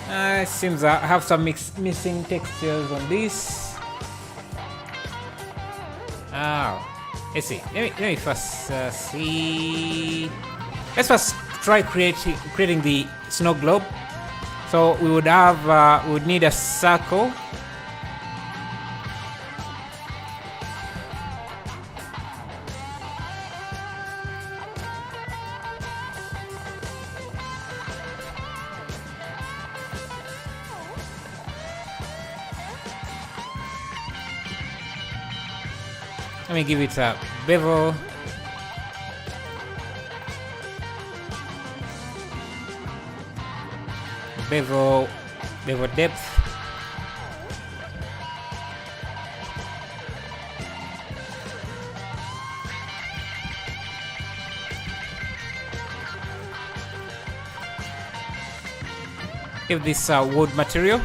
It seems I have some missing textures on this. Oh, let's see. Let me first see. Let's first try creating the snow globe. So we would have we would need a circle. Let me give it a bevel. Bevel depth. Give this wood material.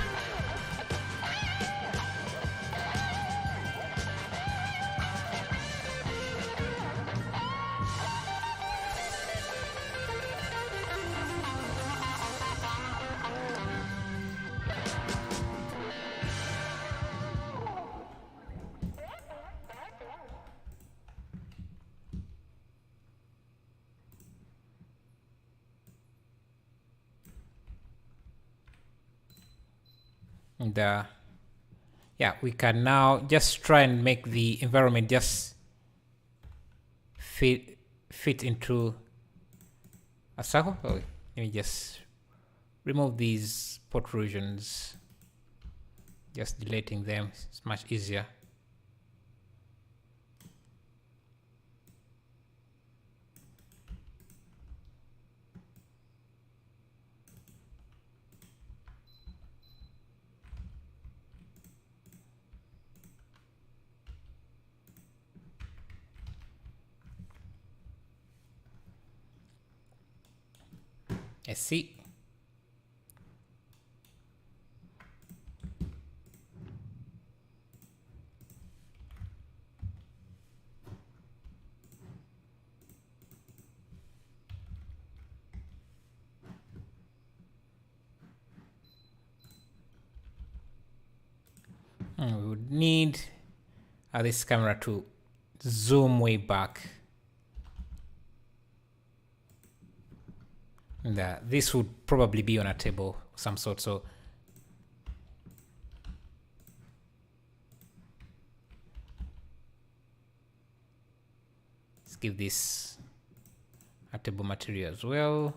And yeah, we can now just try and make the environment just fit into a circle. Oh, let me just remove these protrusions. Just deleting them, it's much easier. I see. We would need this camera to zoom way back. And this would probably be on a table of some sort, so let's give this a table material as well.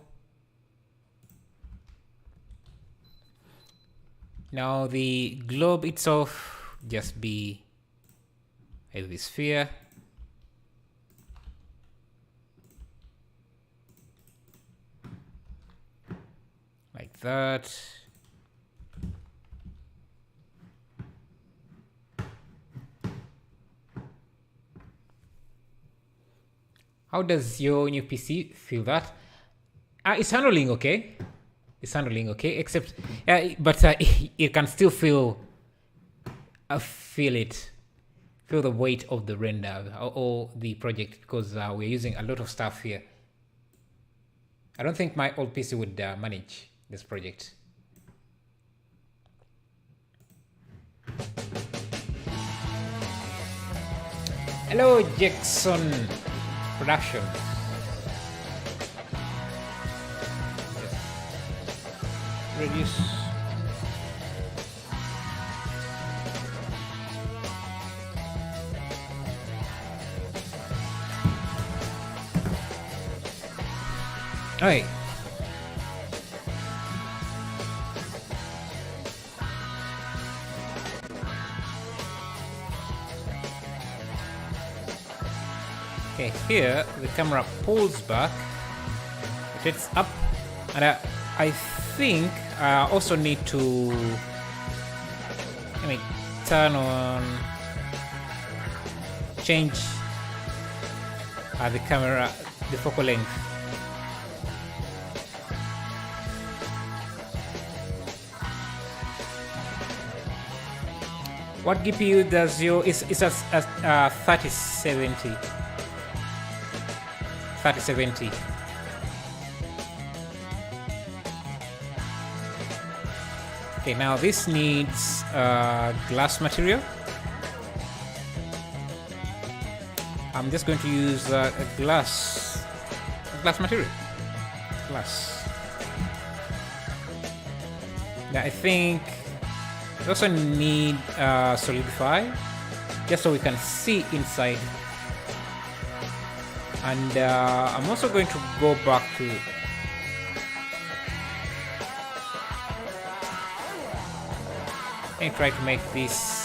Now the globe itself just be a sphere. Like that. How does your new PC feel that? It's handling okay. It's handling okay, except, but it can still feel the weight of the render or the project, because we're using a lot of stuff here. I don't think my old PC would manage this project. Hello, Jackson Production. Reduce. Alright. Okay, here the camera pulls back, it's up, and I think I also need to turn on, change the camera, the focal length. What GPU does your is at 3070. 3070. Okay, now this needs glass material. I'm just going to use a glass material. Glass. Now I think we also need solidify, just so we can see inside. And I'm also going to go back to and try to make this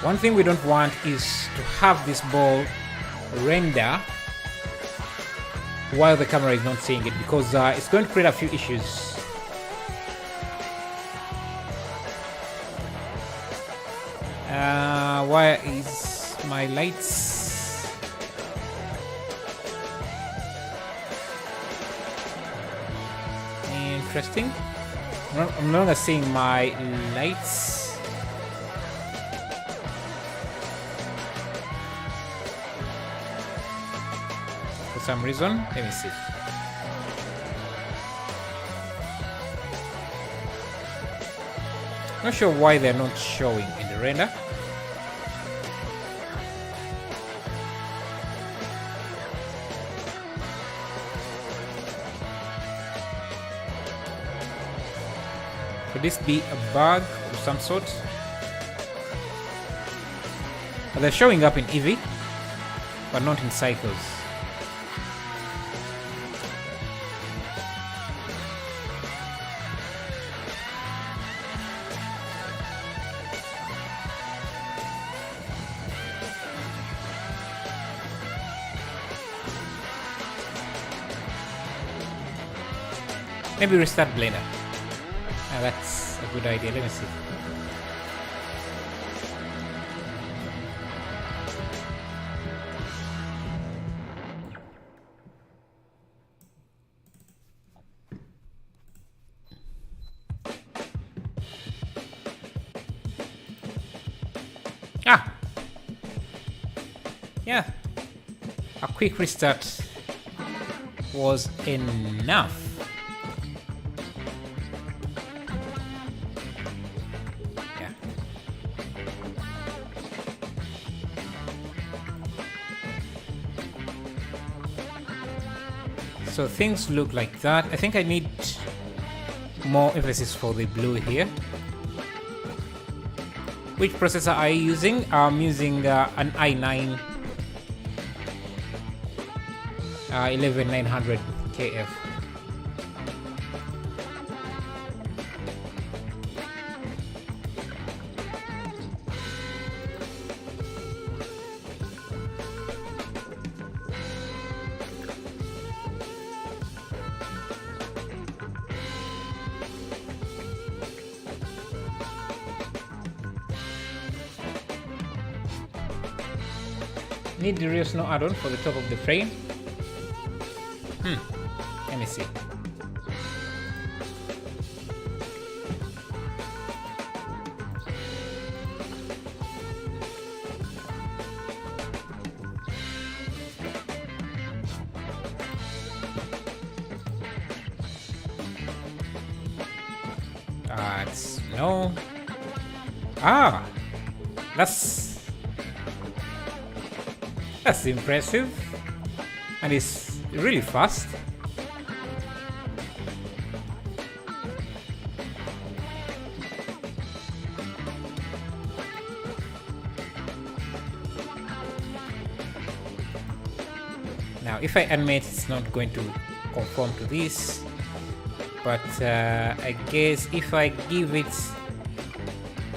one thing we don't want is to have this ball render while the camera is not seeing it, because it's going to create a few issues. Why is my lights? Interesting. I'm no longer seeing my lights. For some reason, let me see. Not sure why they're not showing in the render. Could this be a bug of some sort? They're showing up in Eevee, but not in cycles. Maybe restart Blender. That's a good idea. Let me see. Yeah. A quick restart was enough. So things look like that. I think I need more emphasis for the blue here. Which processor are you using? I'm using an i9 11900 KF. Need the real snow add-on for the top of the frame. Let me see. It's no. That's impressive, and it's really fast. Now if I animate, it's not going to conform to this, but I guess if I give it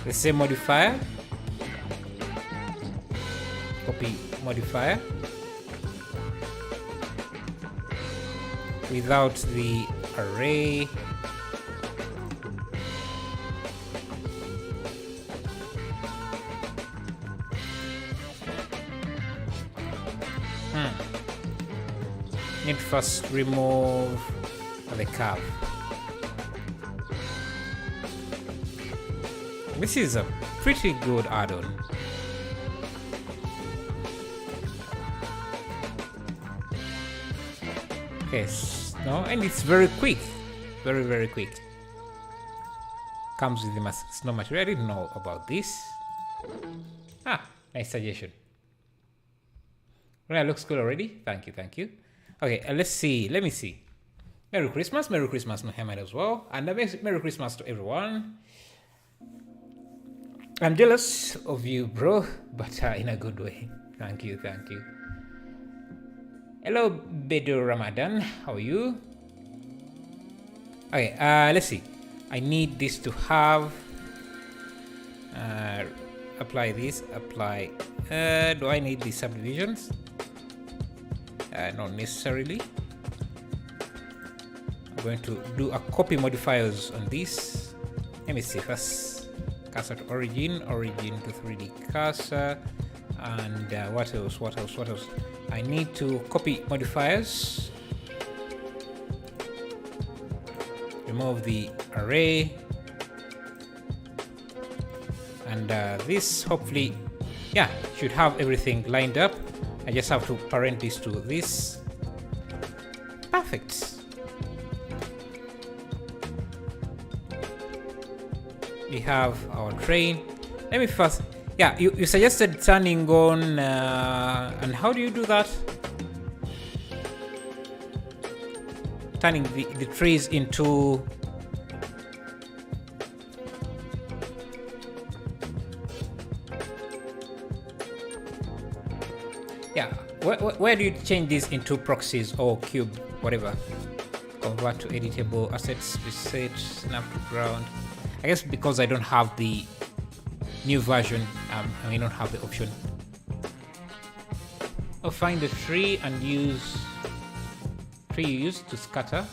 the same modifier, copy modifier, without the array, need to first remove the curve. This is a pretty good add-on. Okay, no, and it's very quick, very quick. Comes with the snow material. I didn't know about this. Ah, nice suggestion. Well, looks good already. Thank you. Okay, let's see. Let me see. Merry Christmas, Muhammad as well, and Merry Christmas to everyone. I'm jealous of you, bro, but in a good way. Thank you. Hello, Bedo Ramadan. How are you? Okay, let's see. I need this to have. Apply this. Apply. Do I need the subdivisions? Not necessarily. I'm going to do a copy modifiers on this. Let me see first. Cursor to origin to 3D cursor, and what else? I need to copy modifiers, remove the array, and this hopefully, yeah, should have everything lined up. I just have to parent this to this. Perfect. We have our train. Let me first, yeah, you suggested turning on, and how do you do that? Turning the trees into, yeah, where do you change this into proxies or cube, whatever? Convert to editable assets, reset, snap to ground. I guess because I don't have the new version, I may not have the option. Or find the tree and use tree you use to scatter.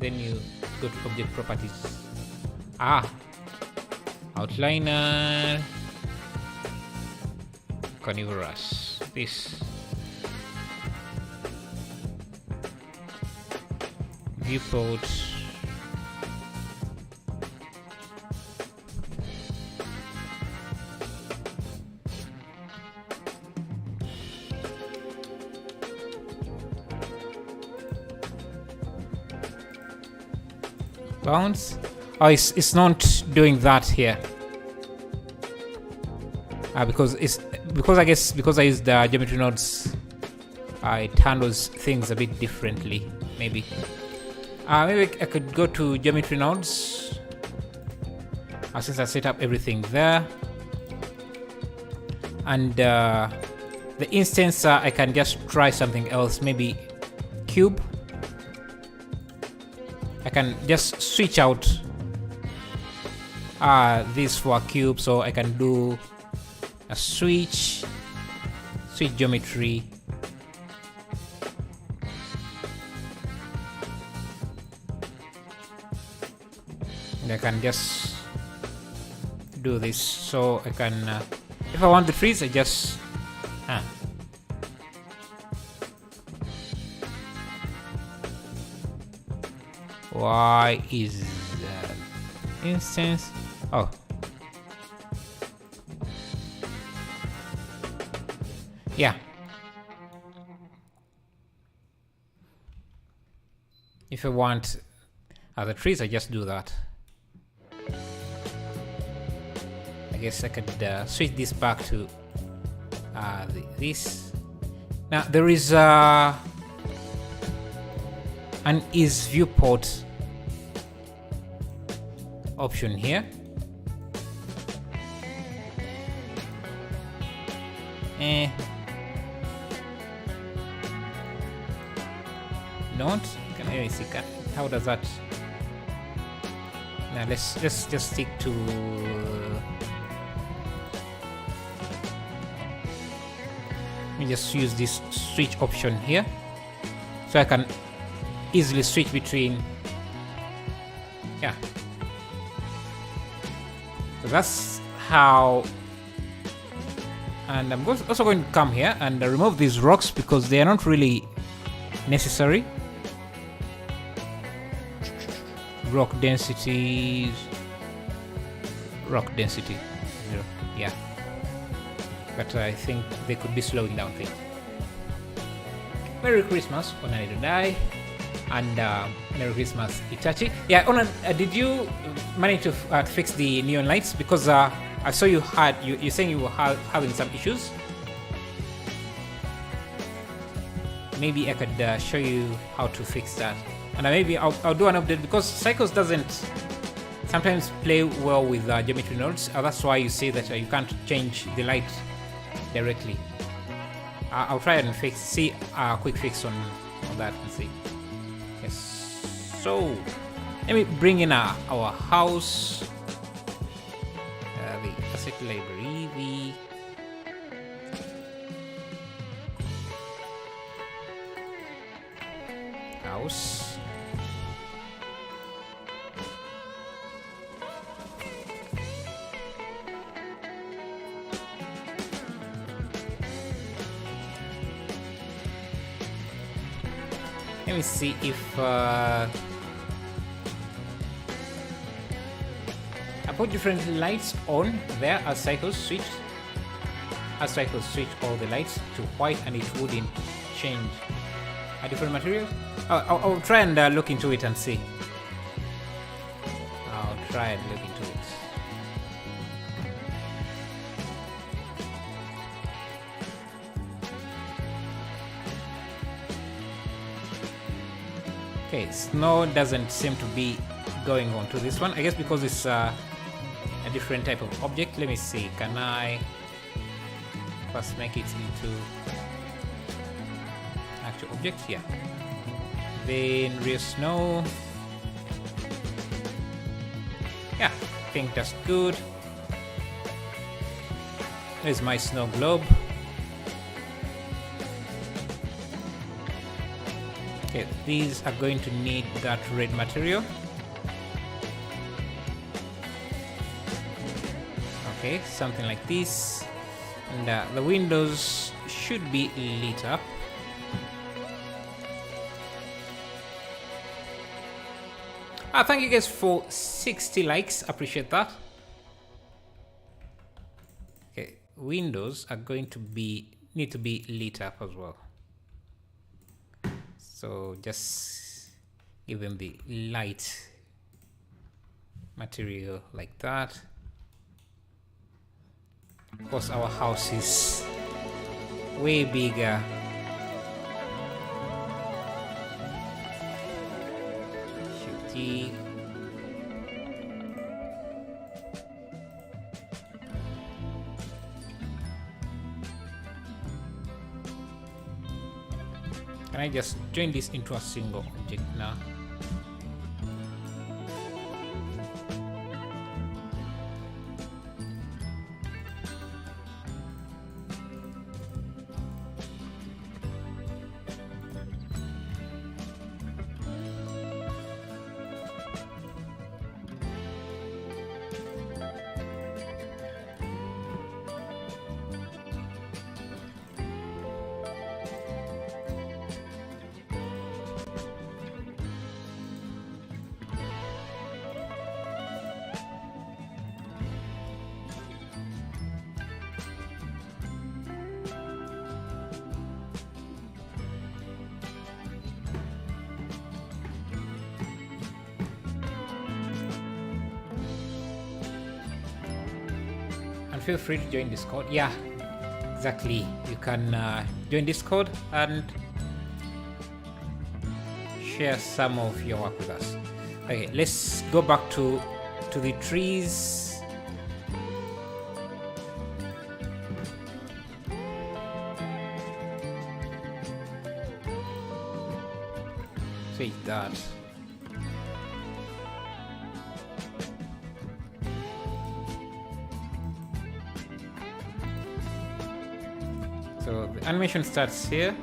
Then you go to object properties. Outliner, carnivorous. This viewport. Bounce. Oh, it's not doing that here. Because I guess because I used the geometry nodes, it handles things a bit differently. Maybe I could go to geometry nodes since I set up everything there, and the instance I can just try something else. Maybe cube. I can just switch out this for a cube, so I can do a switch geometry, and I can just do this. So I can, if I want the trees, I just why is that instance? Oh, yeah. If I want other trees, I just do that. I guess I could switch this back to this. Now there is an is viewport option here. not. Can I see? How does that? Now let's just stick to. Let me just use this switch option here, so I can easily switch between. Yeah. So that's how. And I'm also going to come here and remove these rocks because they are not really necessary. Rock densities. Rock density 0. Yeah. But I think they could be slowing down things. Merry Christmas, Ona die, and Merry Christmas, Itachi. Yeah, Ona, did you manage to fix the neon lights? Because I saw you had you're saying you were having some issues. Maybe I could show you how to fix that, and maybe I'll do an update because Cycles doesn't sometimes play well with geometry nodes. That's why you say that you can't change the light directly. I'll try and see a quick fix on that and see. Yes. So let me bring in our house, the asset library, the house. Let me see if I put different lights on there as Cycles switch. As Cycles switch all the lights to white, and it wouldn't change a different material. I'll try and look into it and see. I'll try and look into it. Okay, snow doesn't seem to be going on to this one. I guess because it's a different type of object. Let me see. Can I first make it into actual object? Yeah. Then real snow. Yeah, I think that's good. There's my snow globe. Okay, these are going to need that red material. Okay, something like this. And the windows should be lit up. Thank you guys for 60 likes. Appreciate that. Okay, windows are going to need to be lit up as well. So just give them the light material like that. Of course, our house is way bigger. Shifty. Can I just join this into a single object now? Feel free to join Discord. Yeah, exactly. You can join Discord and share some of your work with us. Okay, let's go back to the trees. fake that. So the animation starts here.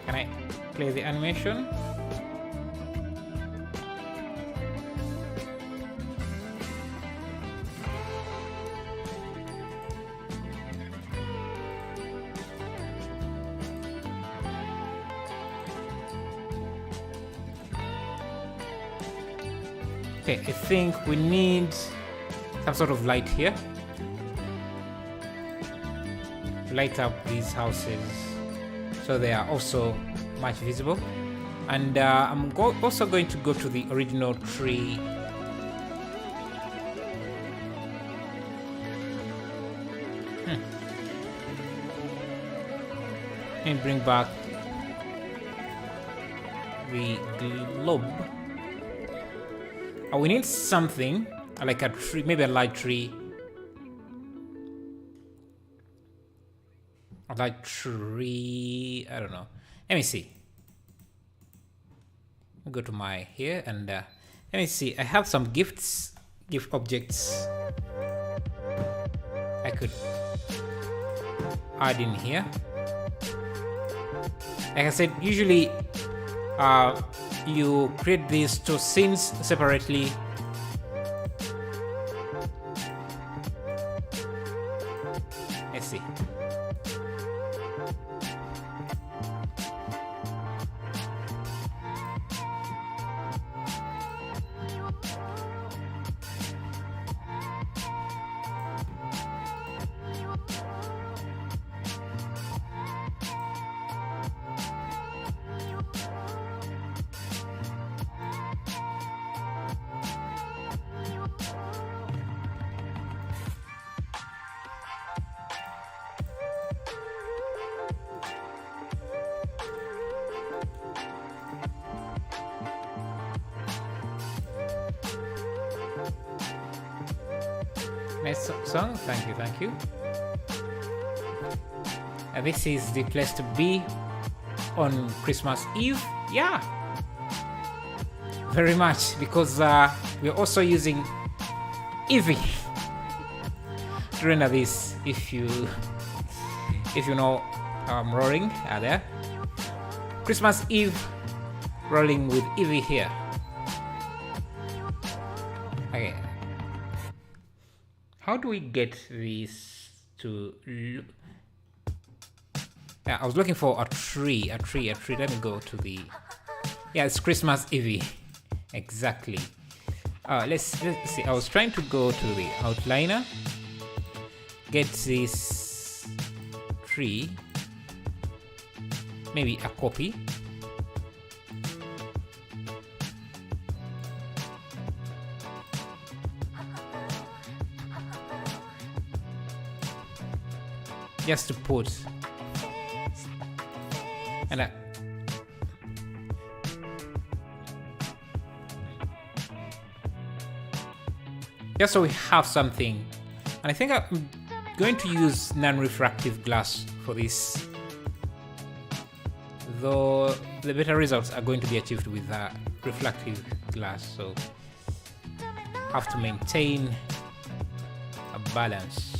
Can I play the animation? Okay, I think we need some sort of light here. Light up these houses so they are also much visible. And I'm also going to go to the original tree. And bring back the globe. We need something like a tree, maybe a light tree. A light tree, I don't know. Let me see. I'll go to my here and let me see. I have some gift objects I could add in here. Like I said, usually you create these two scenes separately. Let's see. Nice song, thank you. This is the place to be on Christmas Eve. Yeah, very much, because we're also using Eevee to render this. If you know I'm rolling there. Christmas Eve rolling with Eevee here. Okay. How do we get this to look? Yeah, I was looking for a tree. Let me go to the... Yeah, it's Christmas Eve. Exactly. Let's see. I was trying to go to the outliner. Get this tree. Maybe a copy. Just to put, and just so we have something. And I think I'm going to use non-refractive glass for this, though the better results are going to be achieved with reflective glass, so have to maintain a balance.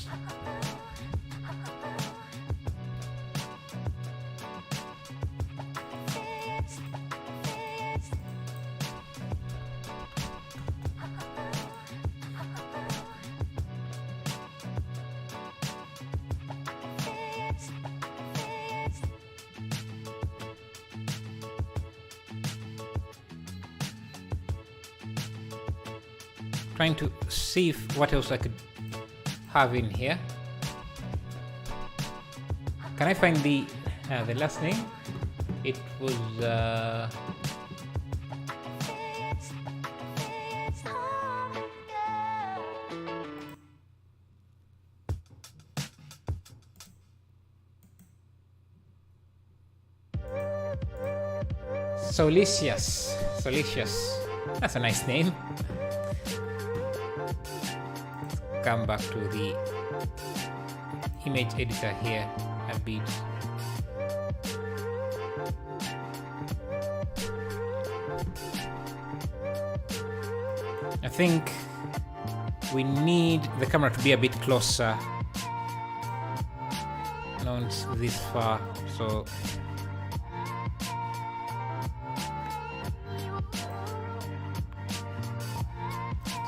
Trying to see if what else I could have in here. Can I find the last name? It was Solicious. That's a nice name. come back to the image editor here a bit. I think we need the camera to be a bit closer, not this far, so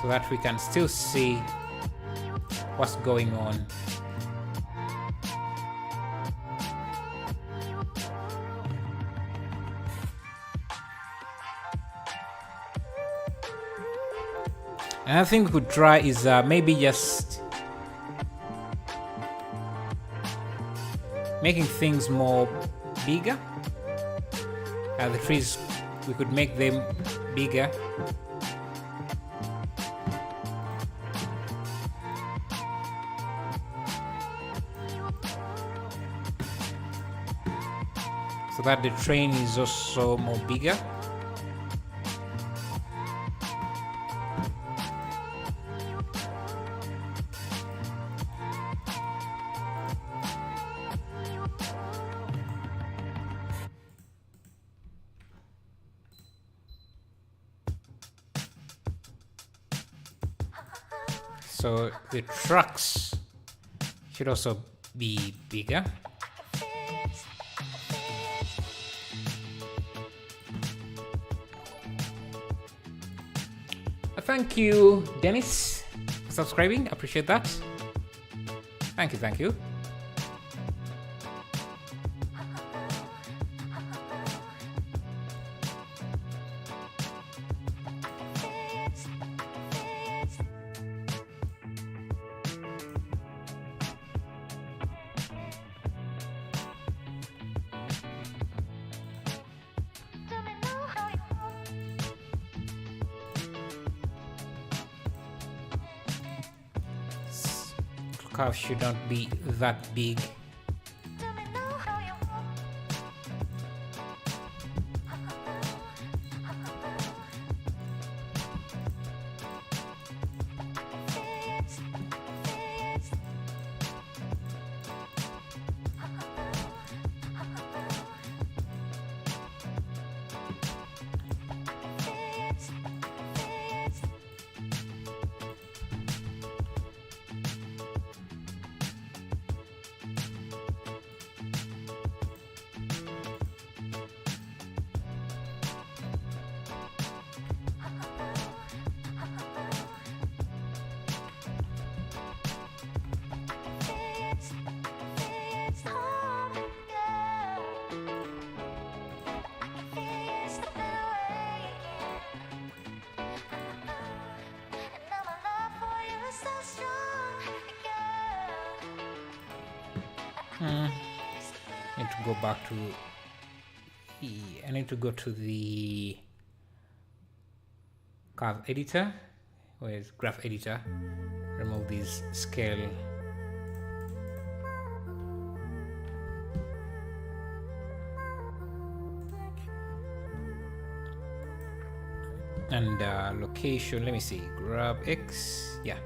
that we can still see what's going on. Another thing we could try is maybe just making things more bigger. The trees, we could make them bigger. So that the train is also more bigger. So the trucks should also be bigger. Thank you, Dennis, for subscribing. Appreciate that. Thank you, thank you. Curve should not be that big. Need to go back to I need to go to the curve editor. Where's graph editor? Remove this scale. And location, let me see, grab X, yeah,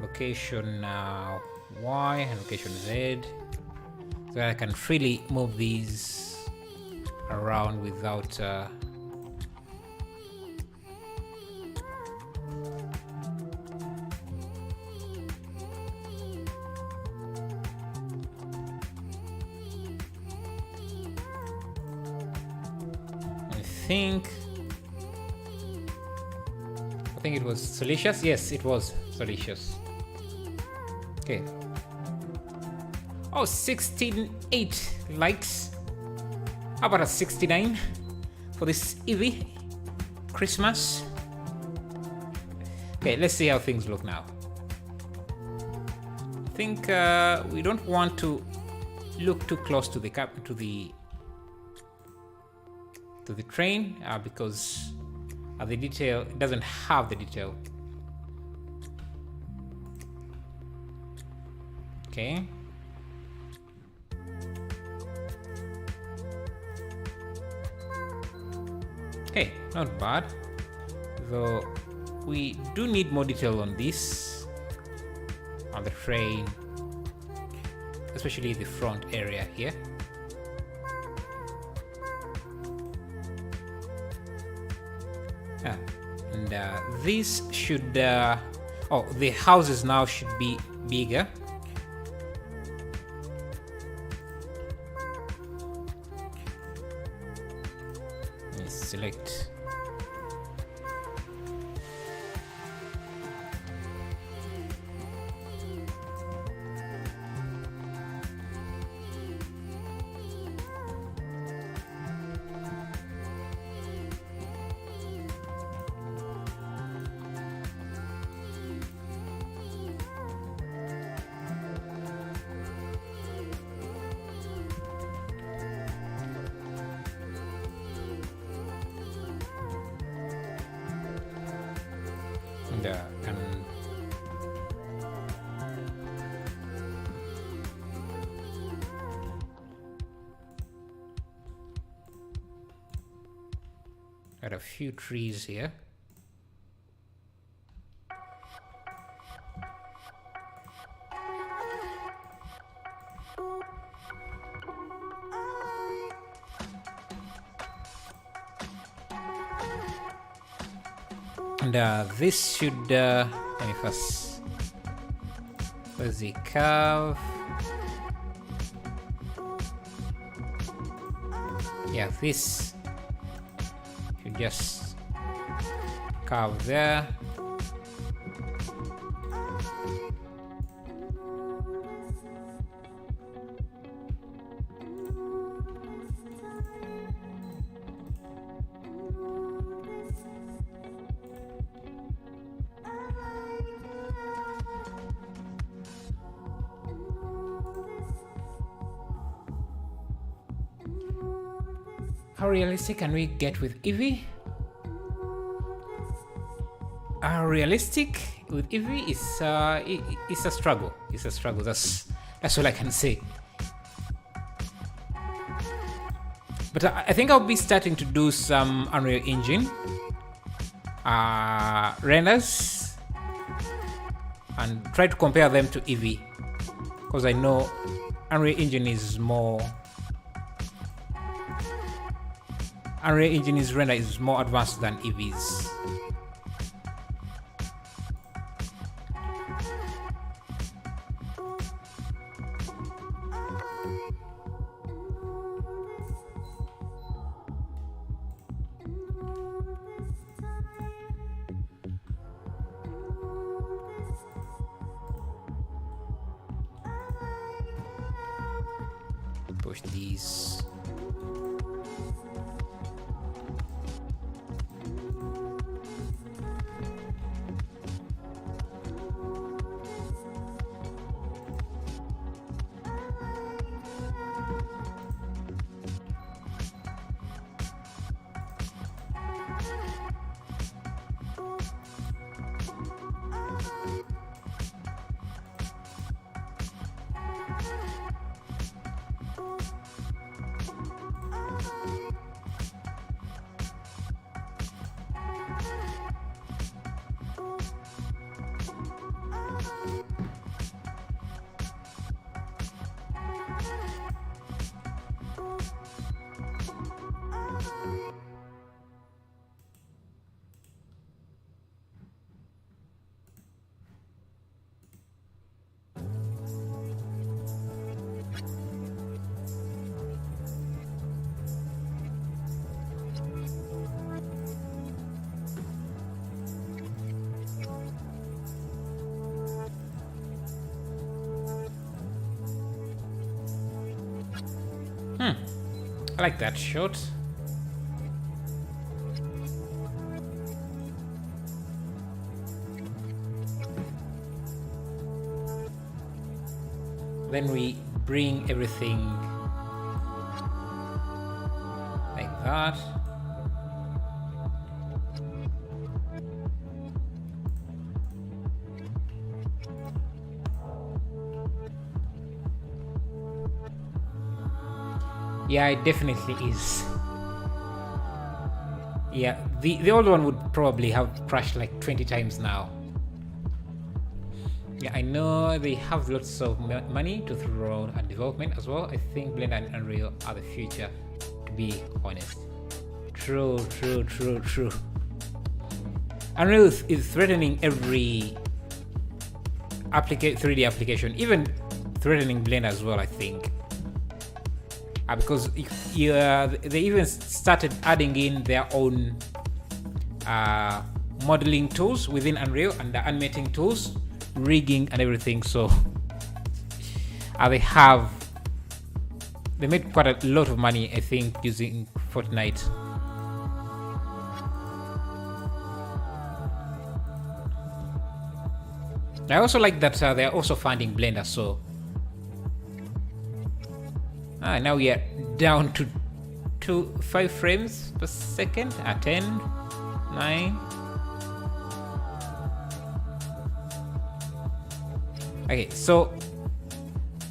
location Y and location Z, so I can freely move these around without I think it was Solicious. Yes, it was Solicious. Okay. Oh, 68 likes. How about a 69 for this Eevee Christmas? Okay, let's see how things look now. I think we don't want to look too close to the train because the detail, it doesn't have the detail. Okay. Hey, not bad. Though we do need more detail on this. the train, especially the front area here. And this should the houses now should be bigger. Let's select and got a few trees here. And this should let me first, where's the curve? Yeah, this should just curve there. How realistic can we get with Eevee? Realistic with Eevee is it's a struggle. It's a struggle. That's all I can say. But I think I'll be starting to do some Unreal Engine renders and try to compare them to Eevee, because I know Unreal Engine is more. Unreal Engine's render is more advanced than Eevee's. Push these. I like that shot. Then we bring everything like that. Yeah, it definitely is. Yeah, the old one would probably have crashed like 20 times now. Yeah, I know they have lots of money to throw at development as well. I think Blender and Unreal are the future, to be honest. True. Unreal is threatening every 3D application, even threatening Blender as well, I think. Because they even started adding in their own modeling tools within Unreal and the animating tools, rigging and everything. So they made quite a lot of money, I think, using Fortnite. I also like that they're also funding Blender, so now we are down to 5 frames per second, 10, 9. Okay, so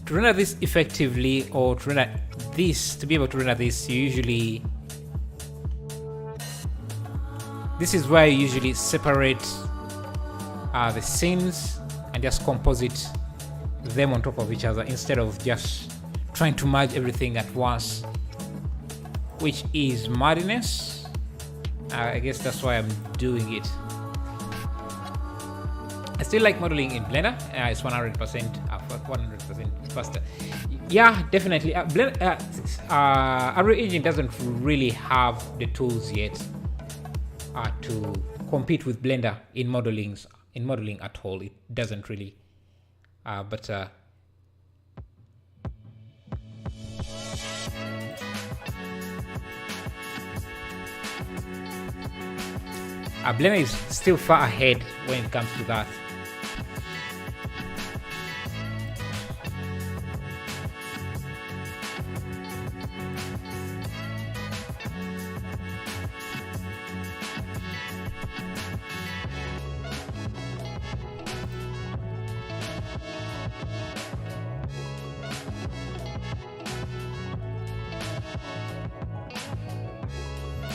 to render this effectively, or to render this, to be able to render this, this is where you usually separate the scenes and just composite them on top of each other instead of just trying to merge everything at once, which is madness. I guess that's why I'm doing it. I still like modeling in Blender. It's 100% faster. Yeah, definitely. Unreal Engine doesn't really have the tools yet to compete with Blender in modeling at all. It doesn't really. Blender is still far ahead when it comes to that.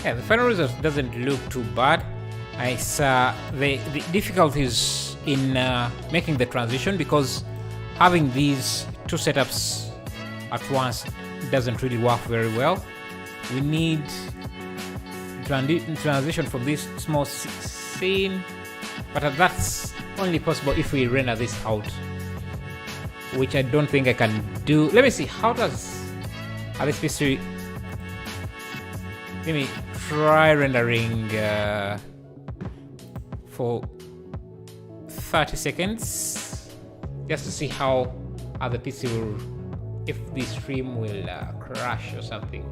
Yeah, the final result doesn't look too bad. It's the difficulties in making the transition, because having these two setups at once doesn't really work very well. We need transition from this small scene, but that's only possible if we render this out, which I don't think I can do. Let me see, how does this piece? Let me try rendering for 30 seconds just to see how other PC will, if the stream will crash or something.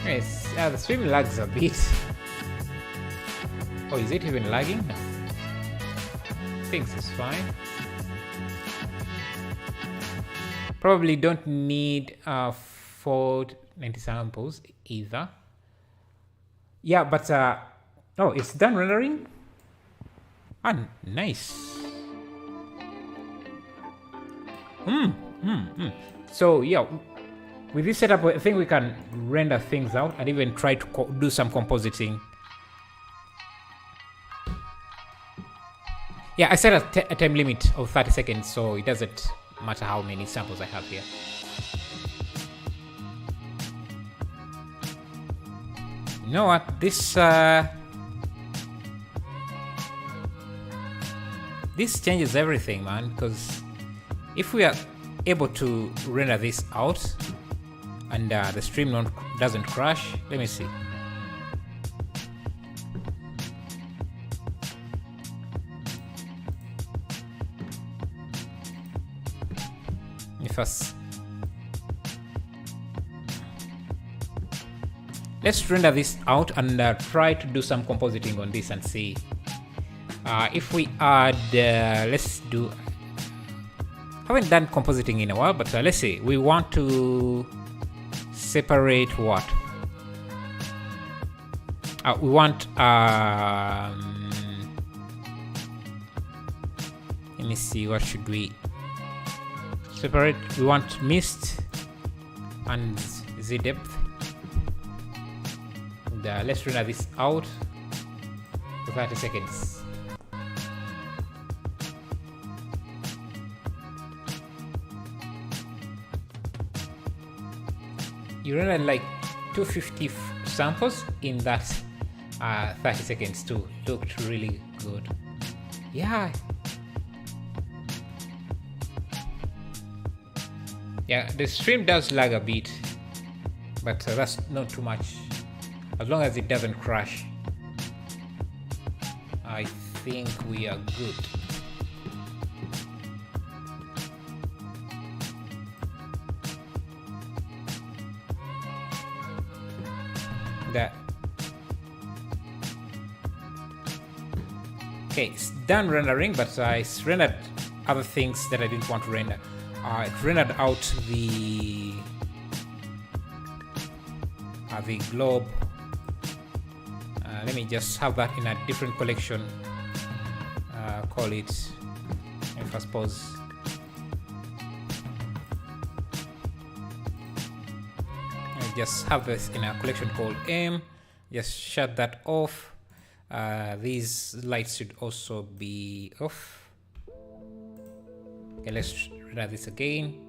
Yes, the stream lags a bit. Oh, is it even lagging? No. Thinks it's fine. Probably don't need 490 samples either. Yeah, but oh, it's done rendering. Nice. So yeah, with this setup, I think we can render things out and even try to do some compositing. Yeah, I set a time limit of 30 seconds, so it doesn't matter how many samples I have here. You know what? This changes everything, man, because if we are able to render this out and the stream doesn't crash, let me see. Let's render this out and try to do some compositing on this and see if we add, let's do, haven't done compositing in a while, but let's see, we want to separate what? We want let me see, what should we separate? We want mist and z depth. And, let's render this out for 30 seconds. You render like 250 samples in that 30 seconds too. Looked really good. Yeah. Yeah, the stream does lag a bit, but that's not too much. As long as it doesn't crash, I think we are good. Okay, it's done rendering, but it's rendered other things that I didn't want to render. It rendered out the globe. Let me just have that in a different collection. Call it, if I suppose, just have this in a collection called M. Just shut that off. These lights should also be off. Okay, let's render this again.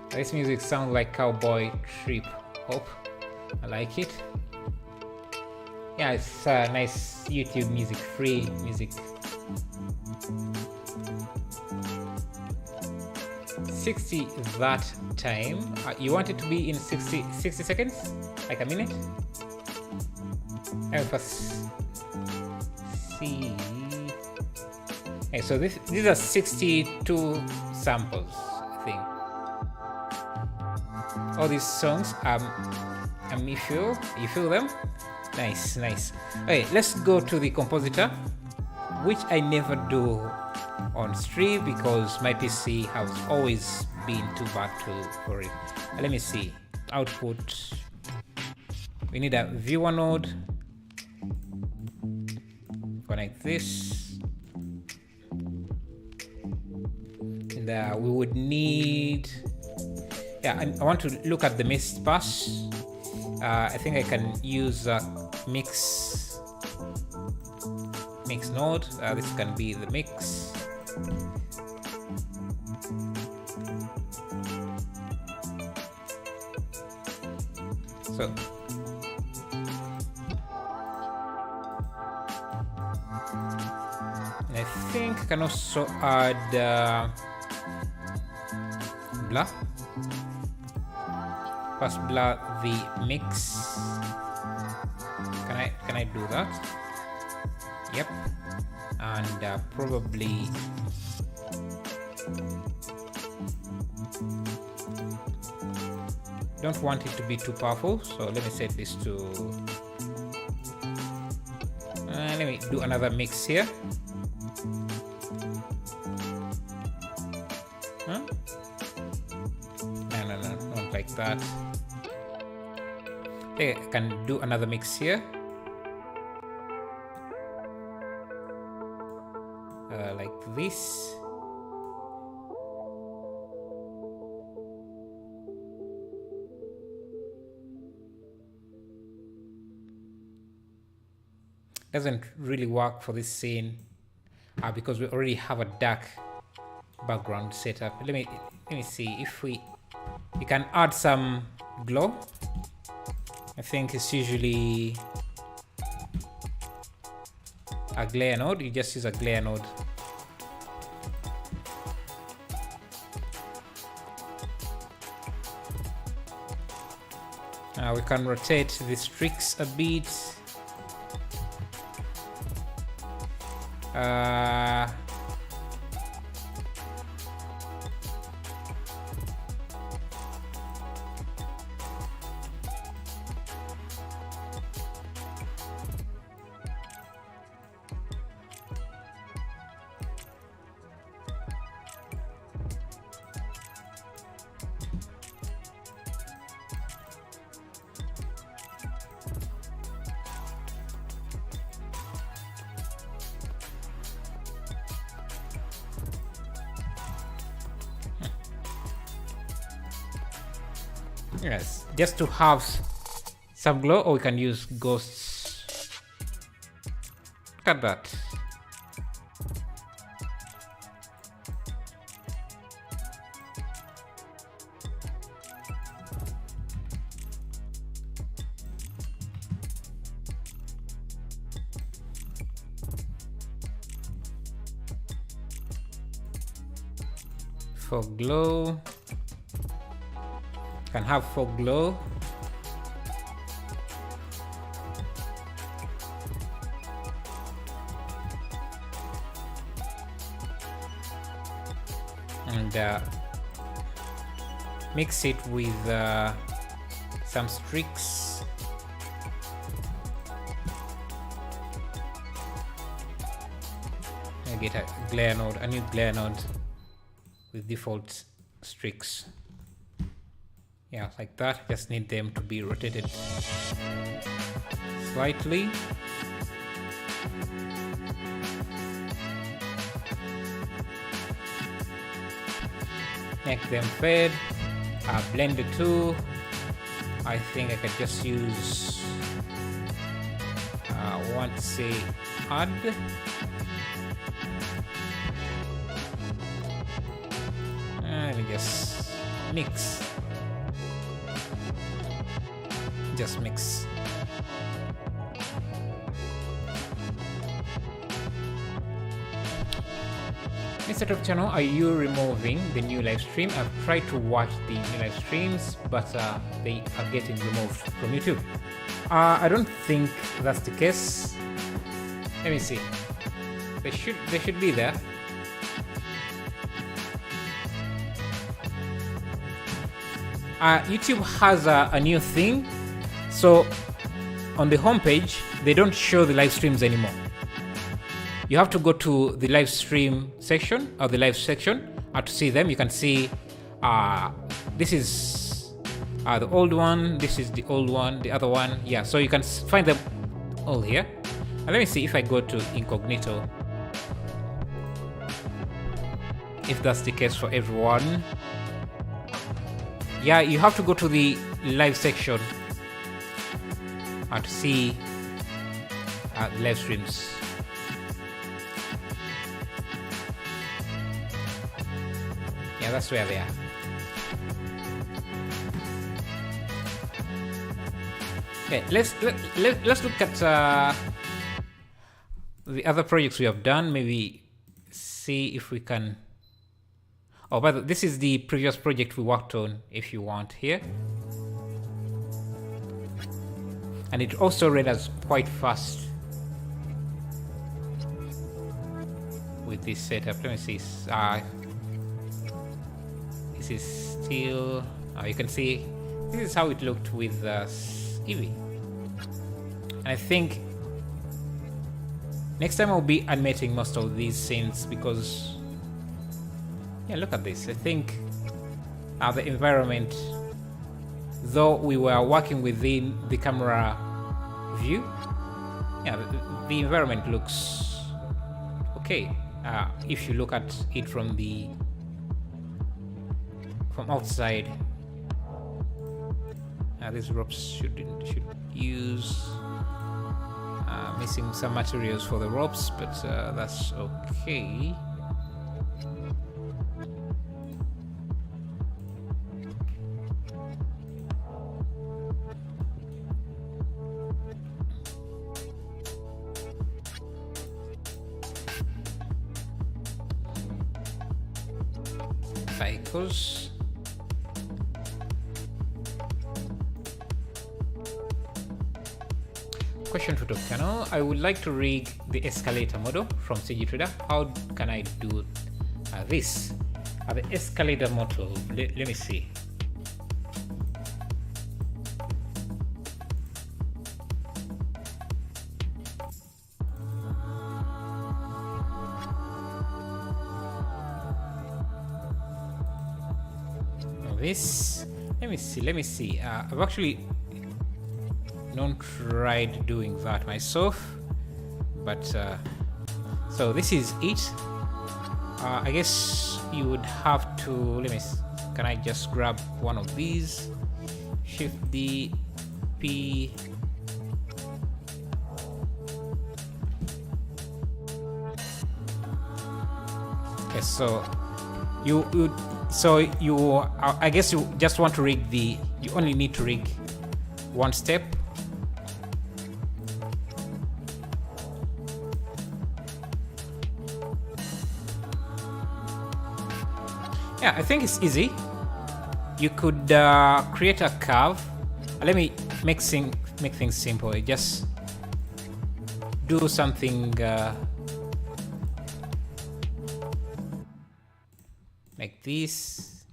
This music sounds like cowboy trip hop. I like it. Yeah, it's nice YouTube music, free music. 60 that time. You want it to be in 60 seconds? Like a minute? Let us see. Okay, so these are 62 samples, I think. All these songs, you feel them? Nice. Okay, let's go to the compositor, which I never do on stream because my PC has always been too bad for it. Let me see. Output. We need a viewer node. Connect this. And we would need. Yeah, I want to look at the mist pass. I think I can use mix node. This can be the mix. So I think I can also add blur. First blur the mix. Can I do that? Yep. And probably don't want it to be too powerful, so let me set this to let me do another mix here. Huh? No, not like that. Okay, I can do another mix here. Like this. Doesn't really work for this scene because we already have a dark background setup. Let me see if we can add some glow. I think it's usually a glare node. You just use a glare node. We can rotate the streaks a bit. Yes, just to have some glow, or we can use ghosts. Look at that. For glow, can have for glow. And mix it with some streaks. I get a glare node, a new glare node with default streaks. Yeah, like that. Just need them to be rotated slightly. Make them fade. Blend the two. I think I could just use want to say add. Let me just mix. Just mix. Instead of channel, are you removing the new live stream? I've tried to watch the new live streams, but they are getting removed from YouTube. I don't think that's the case. Let me see. They should be there. YouTube has a new thing. So on the homepage, they don't show the live streams anymore. You have to go to the live stream section or the live section to see them. You can see this is the old one, this is the old one, the other one. Yeah, so you can find them all here. And let me see if I go to incognito, if that's the case for everyone. Yeah, you have to go to the live section to see the live streams. Yeah, that's where they are. Okay, let's look at the other projects we have done. Maybe see if we can. Oh, but this is the previous project we worked on. If you want here, and it also renders quite fast with this setup. Let me see. This is still. You can see this is how it looked with Eevee. And I think next time I'll be animating most of these scenes because, yeah, look at this. I think the environment, though we were working within the camera view, yeah, the environment looks okay. If you look at it from outside, these ropes should use missing some materials for the ropes, but that's okay. Cycles. Question to Top Channel. I would like to rig the escalator model from CG Trader. How can I do this? The escalator model. Let me see. This. Let me see. I've actually not tried doing that myself, but so this is it. I guess you would have to, can I just grab one of these? Shift D, P. Okay, so I guess you just want to rig you only need to rig one step. Yeah, I think it's easy. You could create a curve. Let me make things simple. Just do something like this,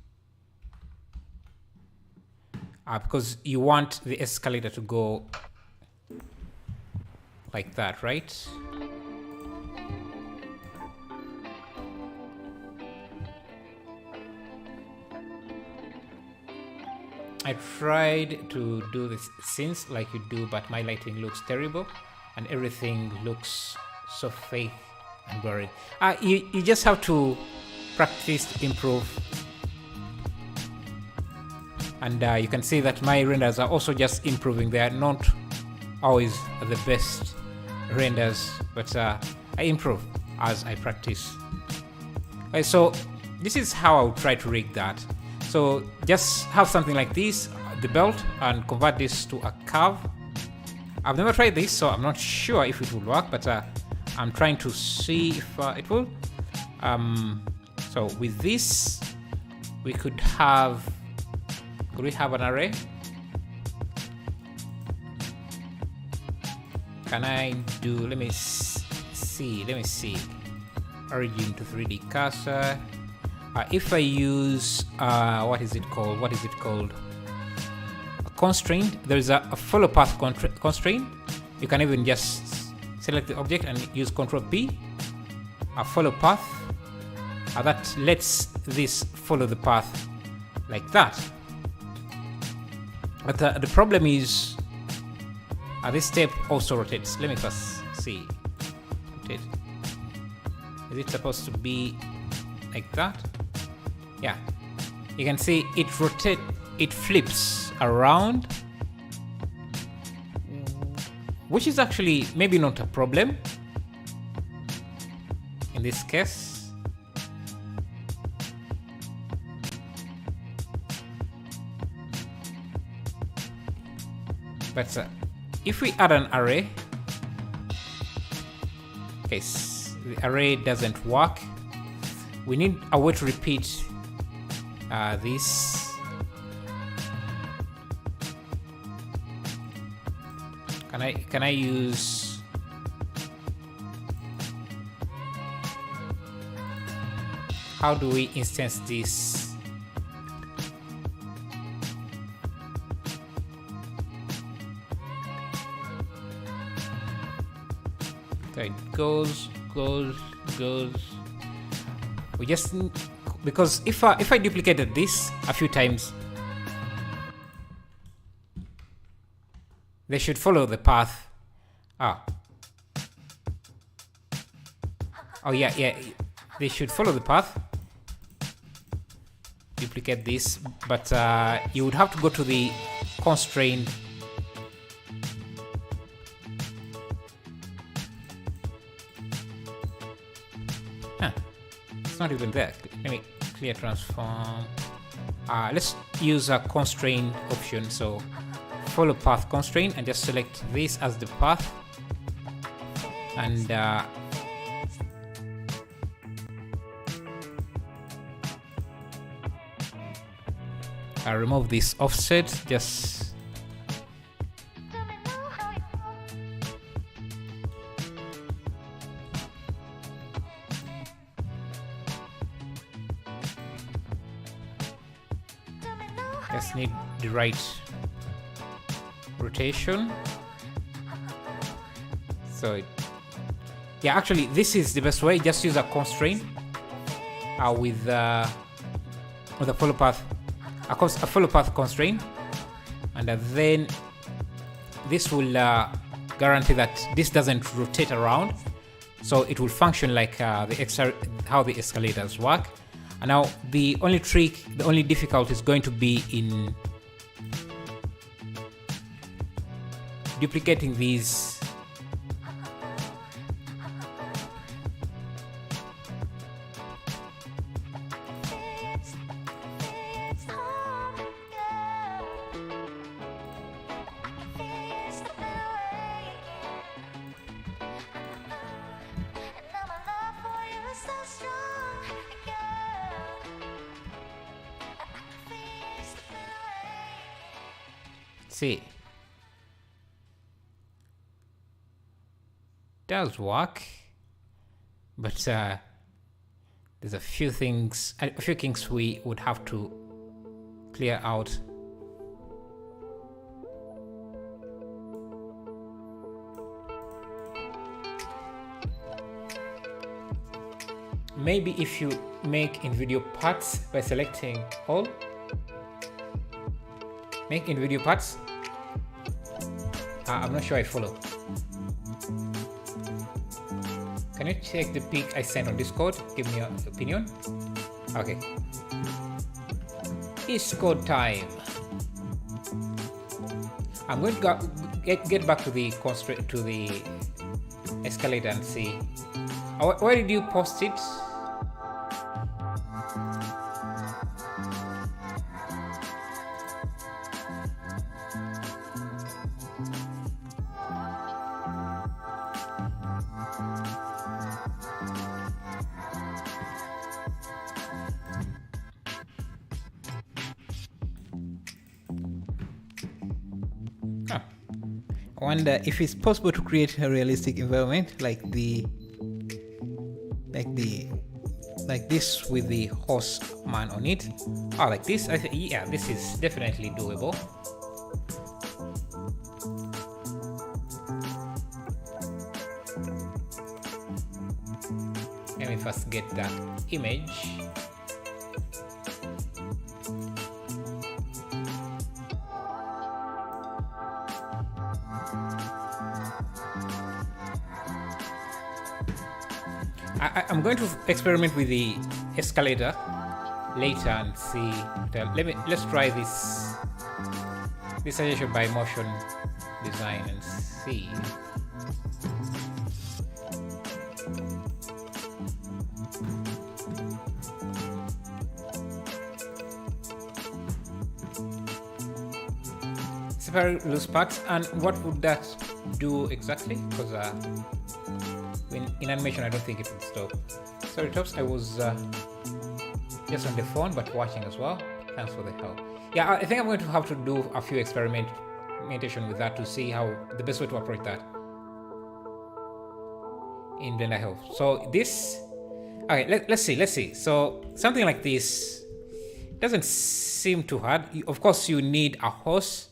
because you want the escalator to go like that, right? I tried to do the scenes like you do, but my lighting looks terrible and everything looks so fake and blurry. You just have to practice to improve. And you can see that my renders are also just improving. They are not always the best renders, but I improve as I practice. Okay, so this is how I'll try to rig that. So just have something like this, the belt, and convert this to a curve. I've never tried this, so I'm not sure if it will work, but I'm trying to see if it will. So with this, we could have an array? Can I do, let me see. Origin to 3D cursor. If I use, what is it called? A constraint. There is a follow path constraint. You can even just select the object and use Ctrl P. A follow path. That lets this follow the path like that. But the problem is this step also rotates. Let me first see. Rotate. Is it supposed to be like that? Yeah. You can see it rotates. It flips around, which is actually maybe not a problem in this case. But if we add an array, okay, the array doesn't work. We need a way to repeat this. Can I use? How do we instance this? Okay, goes. We just, because if I duplicated this a few times, they should follow the path. Oh yeah, they should follow the path. Duplicate this, but you would have to go to the constraint. It's not even there. Let me clear transform. Let's use a constraint option. So follow path constraint and just select this as the path, and I remove this offset. Just need the right rotation. So yeah, actually this is the best way. Just use a constraint with a follow path, a follow path constraint, and then this will guarantee that this doesn't rotate around, so it will function like how the escalators work. And now the only difficulty is going to be in duplicating these. See, does work, but there's a few kinks we would have to clear out. Maybe if you make in video parts by selecting all, make in video parts. I'm not sure I follow. Can you check the pic I sent on Discord? Give me your opinion. Okay. It's code time. I'm going to get back to the escalator and see. Where did you post it? I wonder if it's possible to create a realistic environment like this with the horseman on it. Oh, like this? Yeah, this is definitely doable. Let me first get that image. I'm going to experiment with the escalator later and see. Let's try this suggestion by motion design and see. Separate loose parts, and what would that do exactly? Because in animation, I don't think it would stop. Sorry, Tops, I was just on the phone, but watching as well. Thanks for the help. Yeah, I think I'm going to have to do a few experimentation with that to see how the best way to approach that in Blender Health. So this, okay, let's see. So something like this doesn't seem too hard. Of course, you need a horse.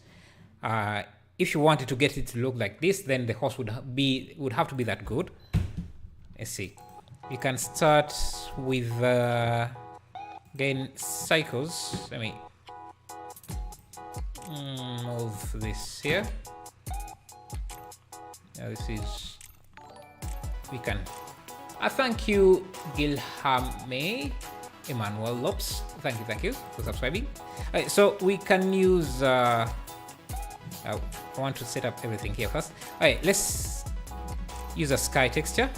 If you wanted to get it to look like this, then the horse would have to be that good. Let's see. You can start with again cycles. Let me move this here. Now this is, we can. Thank you, Gilhame Emmanuel Lopes. Thank you for subscribing. So we can use. I want to set up everything here first. Alright, let's use a sky texture.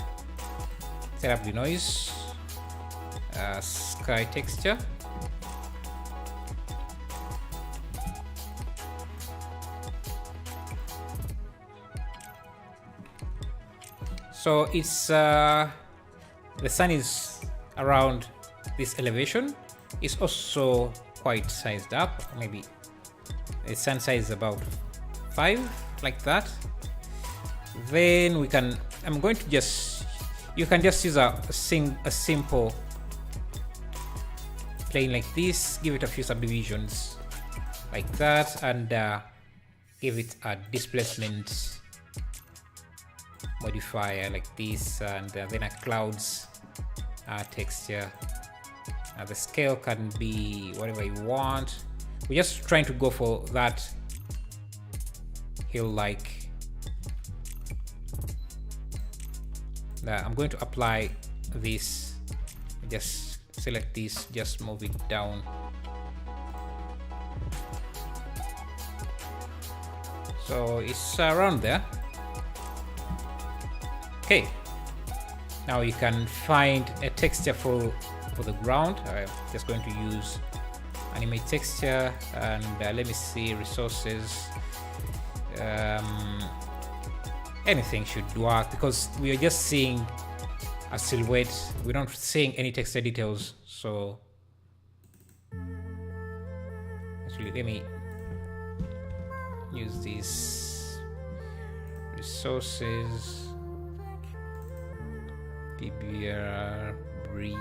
Set up the noise. Sky texture. So it's the sun is around this elevation. It's also quite sized up. Maybe the sun size is about 5, like that. Then we can. I'm going to just. You can just use a simple plane like this. Give it a few subdivisions like that, and give it a displacement modifier like this, and then a clouds texture. The scale can be whatever you want. We're just trying to go for that hill-like. I'm going to apply this. Just select this. Just move it down. So it's around there. Okay. Now you can find a texture for the ground. I'm just going to use animate texture, and let me see, resources. Anything should work because we are just seeing a silhouette. We're not seeing any texture details. So actually, let me use these resources. PBR, brick,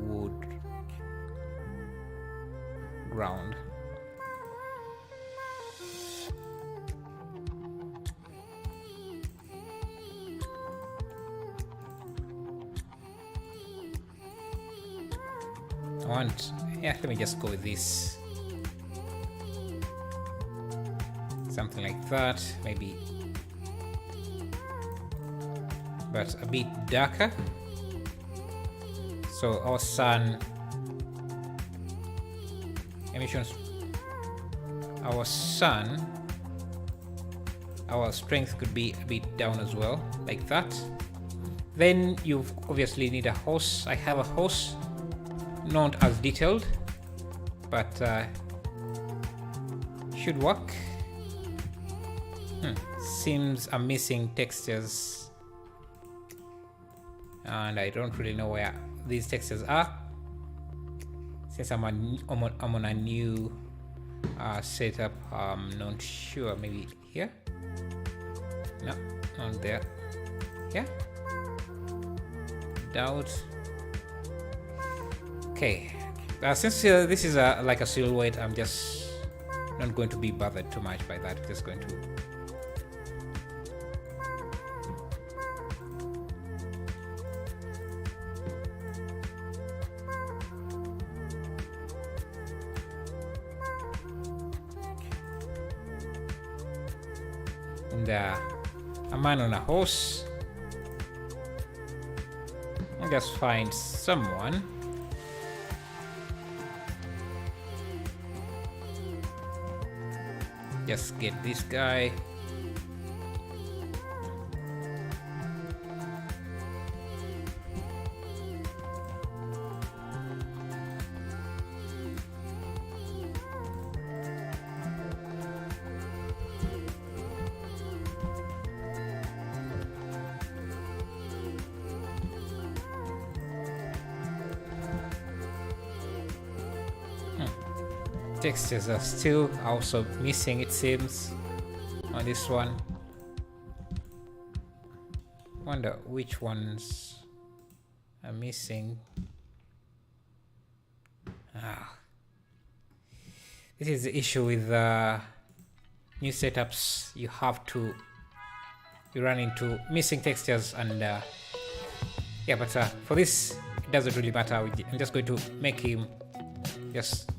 wood, ground. Let me just go with this. Something like that, maybe, but a bit darker. So our sun emissions, our strength could be a bit down as well, like that. Then you obviously need a hose. I have a hose, not as detailed, but should work. Seems I'm missing textures, and I don't really know where these textures are since I'm on a new setup. I'm not sure. Maybe here? No, not there. Yeah. Doubt. Okay. Since this is like a silhouette, I'm just not going to be bothered too much by that. Just going to. And a man on a horse. I'll just find someone. Just get this guy. Textures are still also missing, it seems, on this one. Wonder which ones are missing. This is the issue with new setups. You run into missing textures, and yeah, but for this it doesn't really matter. I'm just going to make him just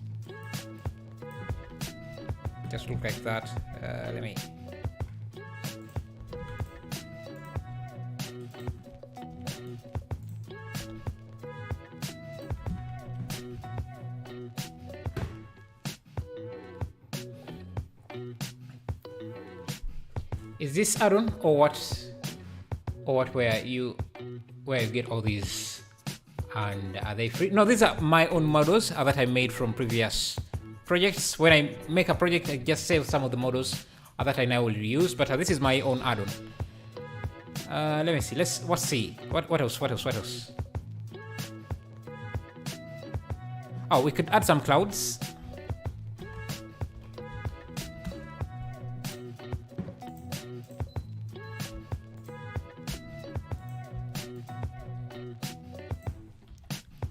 look like that. Let me. Is this add-on or what? Or what? Where you get all these? And are they free? No, these are my own models that I made from previous projects. When I make a project, I just save some of the models that I now will reuse, but this is my own add-on. Let me see. Let's see. What else? Oh, we could add some clouds.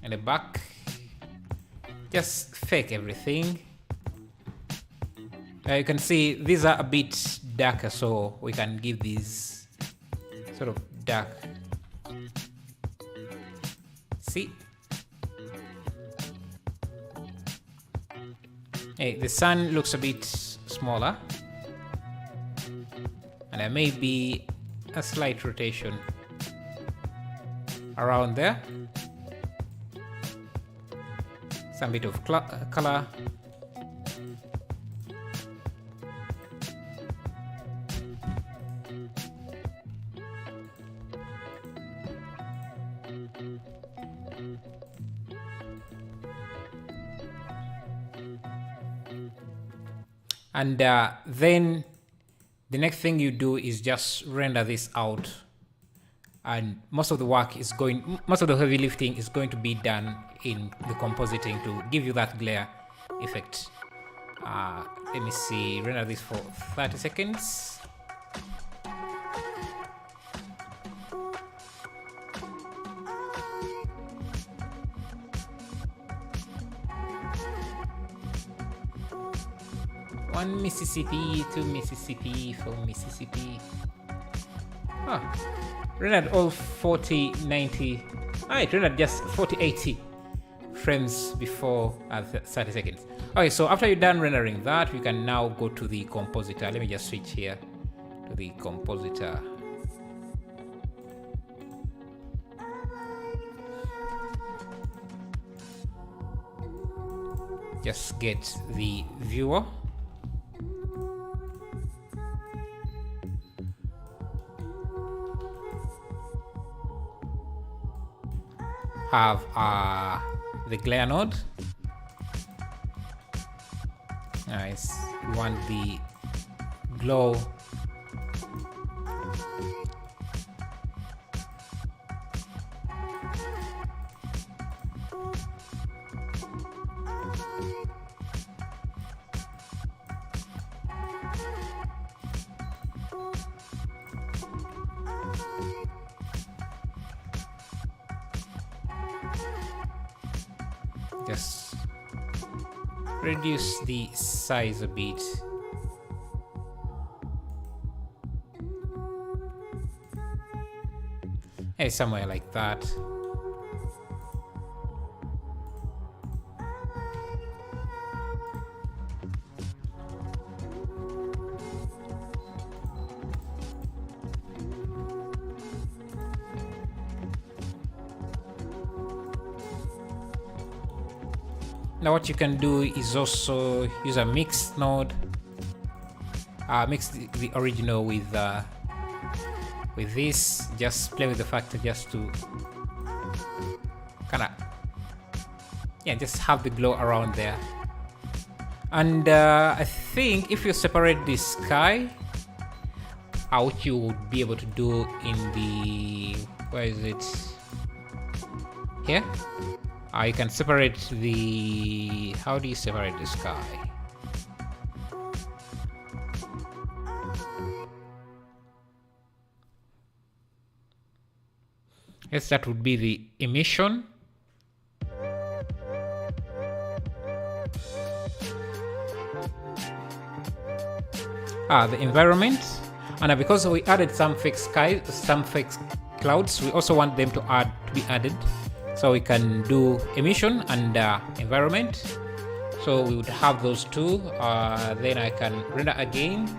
And the back. Just fake everything. You can see these are a bit darker, so we can give these sort of dark. See? Hey, the sun looks a bit smaller, and there may be a slight rotation around there. Some bit of color. And then the next thing you do is just render this out, and most of the heavy lifting is going to be done in the compositing to give you that glare effect. Let me see, render this for 30 seconds. One Mississippi, 2 Mississippi, 4 Mississippi. Rendered all 40, 90. It rendered just 40, 80 frames before 30 seconds. Okay, so after you're done rendering that, we can now go to the compositor. Let me just switch here to the compositor. Just get the viewer. Have the glare node. Nice. We want the glow. Just reduce the size a bit. Hey, somewhere like that. Now what you can do is also use a mix node. Mix the original with this. Just play with the factor just to kind of, yeah, just have the glow around there. And I think if you separate the sky, what you would be able to do in the, where is it? Here? You can separate the, how do you separate the sky? Yes, that would be the emission. The environment. And because we added some fake sky, some fake clouds, we also want them to be added. So we can do emission and environment. So we would have those two. Then I can render again.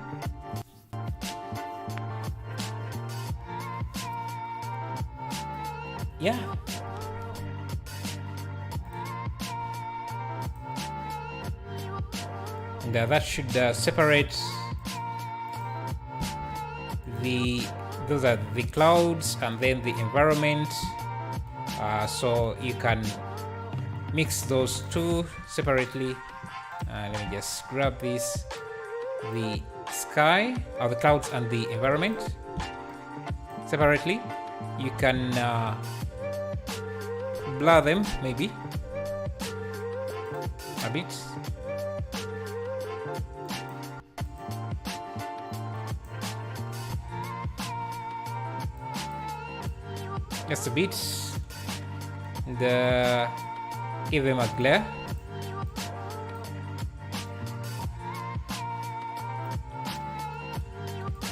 Yeah. And that should separate those are the clouds and then the environment. So you can mix those two separately. Let me just grab this, the sky or the clouds and the environment separately. You can blur them maybe a bit. Just a bit. Give them a glare.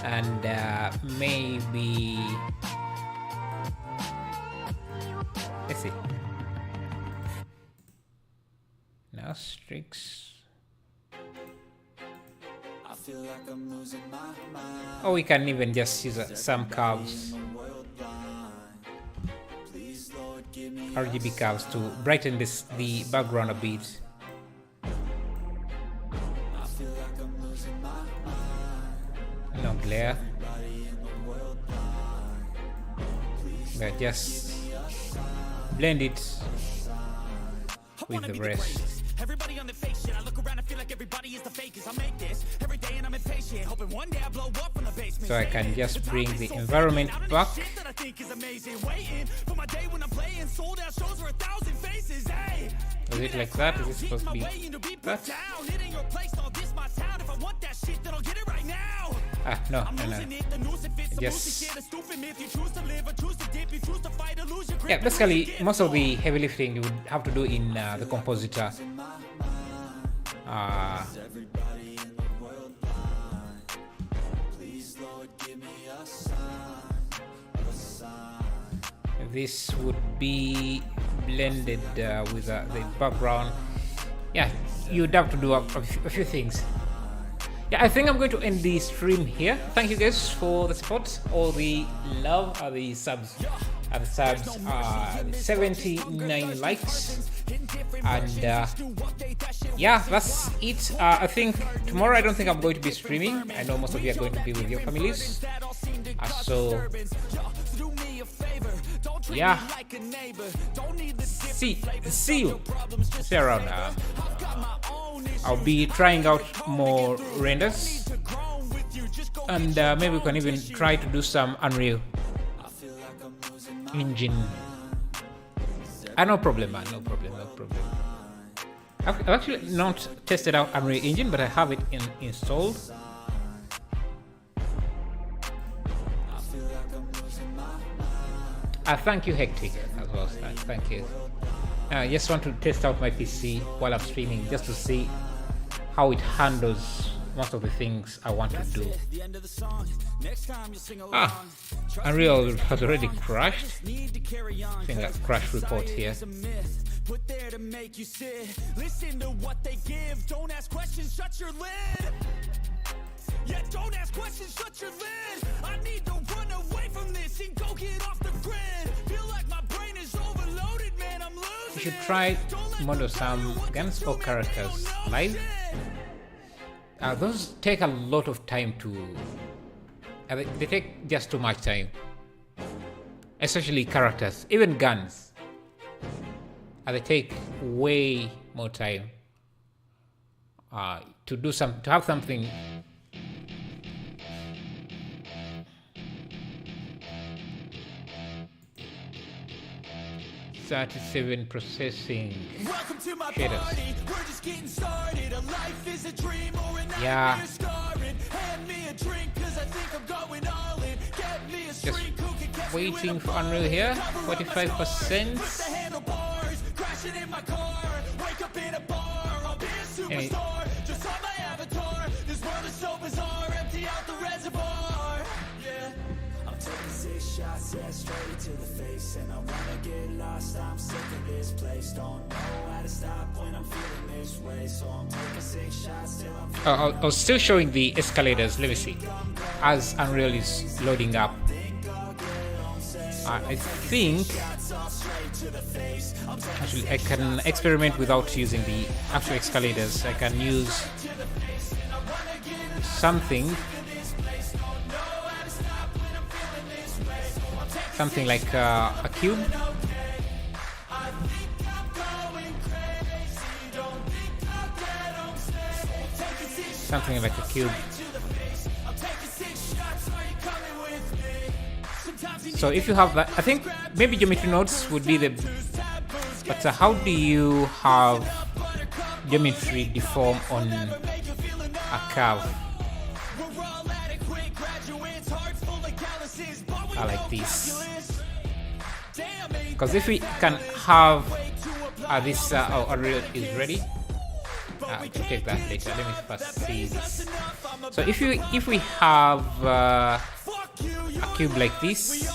And maybe, let's see. Now streaks. Or we can even just use some curves. RGB curves to brighten the background a bit. No glare. But just blend it with the rest. Everybody on the fake shit. I look around and feel like everybody is the fakest. I make this every day and I'm impatient, hoping one day I blow up from the basement. So I can just bring the environment back. That I think is amazing. Waiting for my day when I'm playing sold out shows for 1,000 faces. Hey, is it like that? Is it supposed to be that? Ah, no. Just yeah. Basically, most of the heavy lifting you would have to do in the compositor. This would be blended with the background. Yeah, you'd have to do a few things. Yeah, I think I'm going to end the stream here. Thank you guys for the support, all the love, the subs. The subs, 79 likes, and yeah, that's it. I think tomorrow I don't think I'm going to be streaming. I know most of you are going to be with your families, so yeah, see you around. I'll be trying out more renders, and maybe we can even try to do some Unreal Engine. No problem, man. No problem. I've actually not tested out Unreal Engine, but I have it installed. Thank you, Hectic, as well. Thank you. I just want to test out my PC while I'm streaming, just to see how it handles most of the things I want to do. Unreal has already crashed. I think that's crash report here. Put there to make you sit. Listen to what they give. Don't ask questions, shut your lid. Yeah, don't ask questions, shut your lid. I need to run away from this and go get off the grid. Feel like my brain is overloaded, man, I'm losing. You should try model some guns or characters live. Those take a lot of time to... they take just too much time. Especially characters, even guns. They take way more time to have something. $37 processing shaders. Yeah. Just waiting for Unreal here. 45%. Anyway. Shots, yeah, straight to the face, and I wanna get lost. I'm sick of this place. Don't know how to stop when I'm feeling this way, so I'm taking 6 shots till I'm feeling. I was still showing the escalators. Let me see. As Unreal is loading up, I think actually I can experiment without using the actual escalators. I can use something like a cube. Something like a cube. So if you have that, I think maybe geometry nodes would be the... But how do you have geometry deform on a curve? Like this, because if we can have this Unreal is ready, we can take that later. Let me first see this. So if we have a cube like this,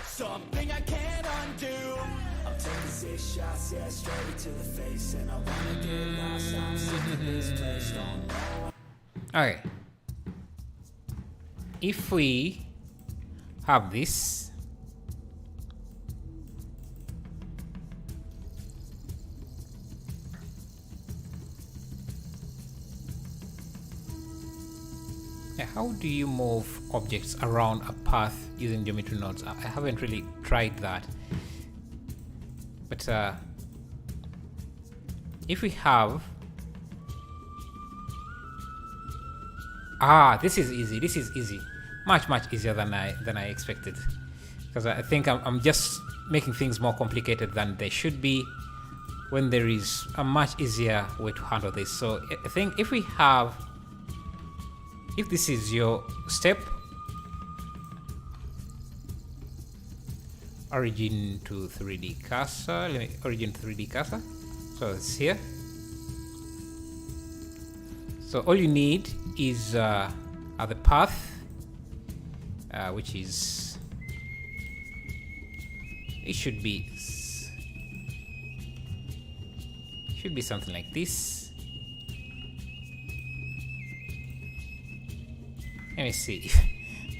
something I can't undo. I'm taking 6 shots, yeah, straight to the face, and I wanna get lost. I'm sick of this place, don't know. Okay. If we have this, Yeah, how do you move objects around a path using geometry nodes? I haven't really tried that. But if we have... this is easy. This is easy. Much easier than I expected. Because I think I'm just making things more complicated than they should be, when there is a much easier way to handle this. So I think if we have... If this is your step, origin to 3D cursor, origin to 3D cursor, so it's here. So all you need is the path, which is, it should be something like this. Let me see.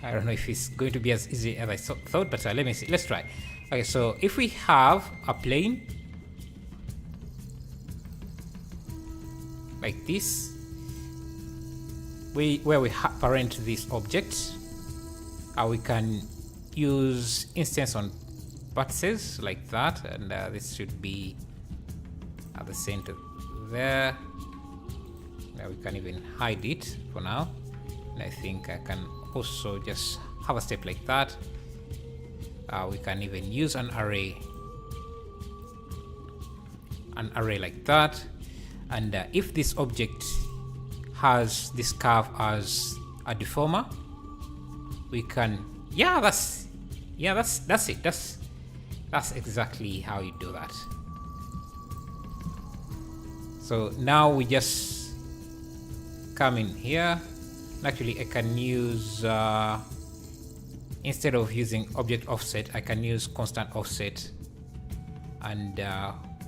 I don't know if it's going to be as easy as I thought, but let me see. Let's try. Okay, so if we have a plane like this, where we parent this object, we can use instance on vertices like that, and this should be at the center there. Now we can even hide it for now. And I think I can also just have a step like that. We can even use an array like that. And if this object has this curve as a deformer, we can, that's it. That's exactly how you do that. So now we just come in here. Actually, I can use, instead of using object offset, I can use constant offset, and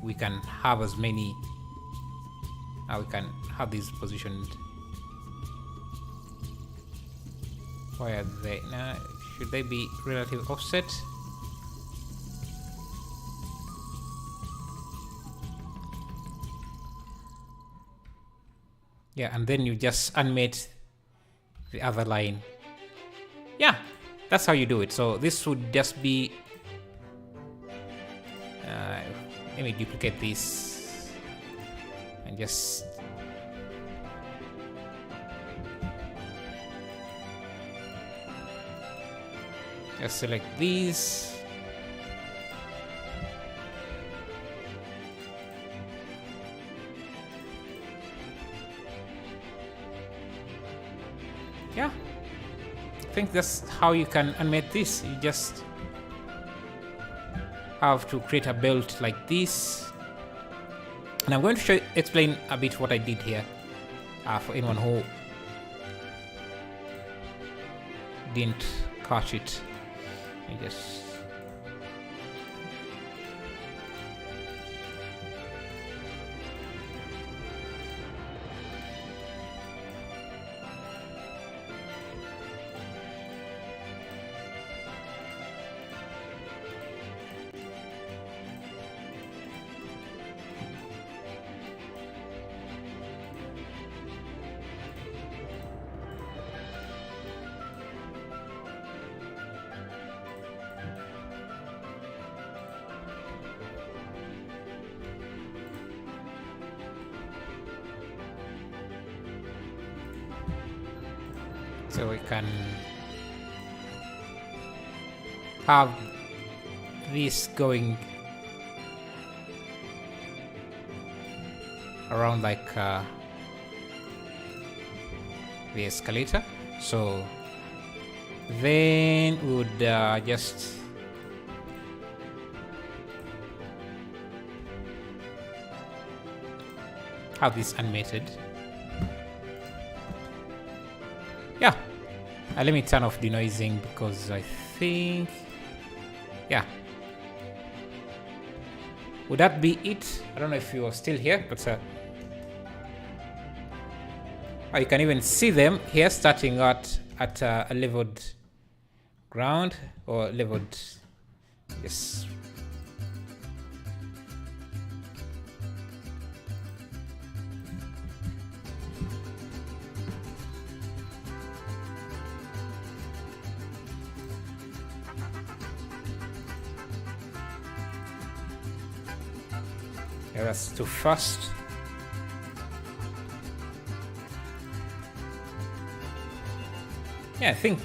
we can have as many, we can have these positioned. Why are they? Should they be relative offset? Yeah, and then you just animate the other line. Yeah, that's how you do it. So this would just be, let me duplicate this and just select these. Yeah, I think that's how you can animate this. You just have to create a belt like this, and I'm going to explain a bit what I did here for anyone who didn't catch it. I just so we can have this going around like the escalator. So then we would just have this animated. Yeah, let me turn off denoising because I think, yeah, would that be it? I don't know if you are still here, but you can even see them here starting at a leveled ground or leveled, yes. Yeah, that's too fast. Yeah, I think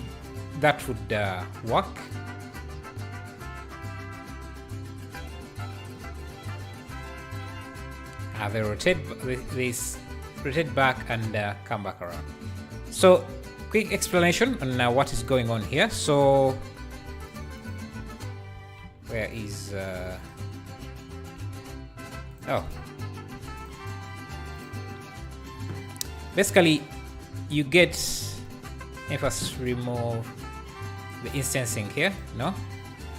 that would work. They rotate, rotate back and come back around. So, quick explanation on what is going on here. So, where is oh, basically you get, if I remove the instancing here, no,